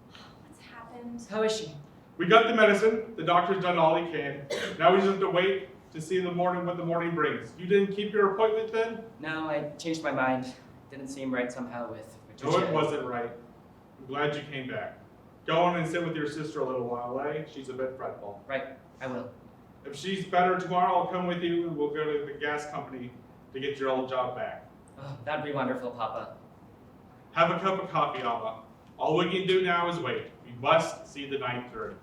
What's happened? How is she? We got the medicine. The doctor's done all he can. Now we just have to wait to see in the morning what the morning brings. You didn't keep your appointment then? No, I changed my mind. Didn't seem right somehow with No, it wasn't right. I'm glad you came back. Go on and sit with your sister a little while, eh? She's a bit fretful. Right, I will. If she's better tomorrow, I'll come with you and we'll go to the gas company to get your old job back. Oh, that'd be wonderful, Papa. Have a cup of coffee, Alma. All we can do now is wait. We must see the night through.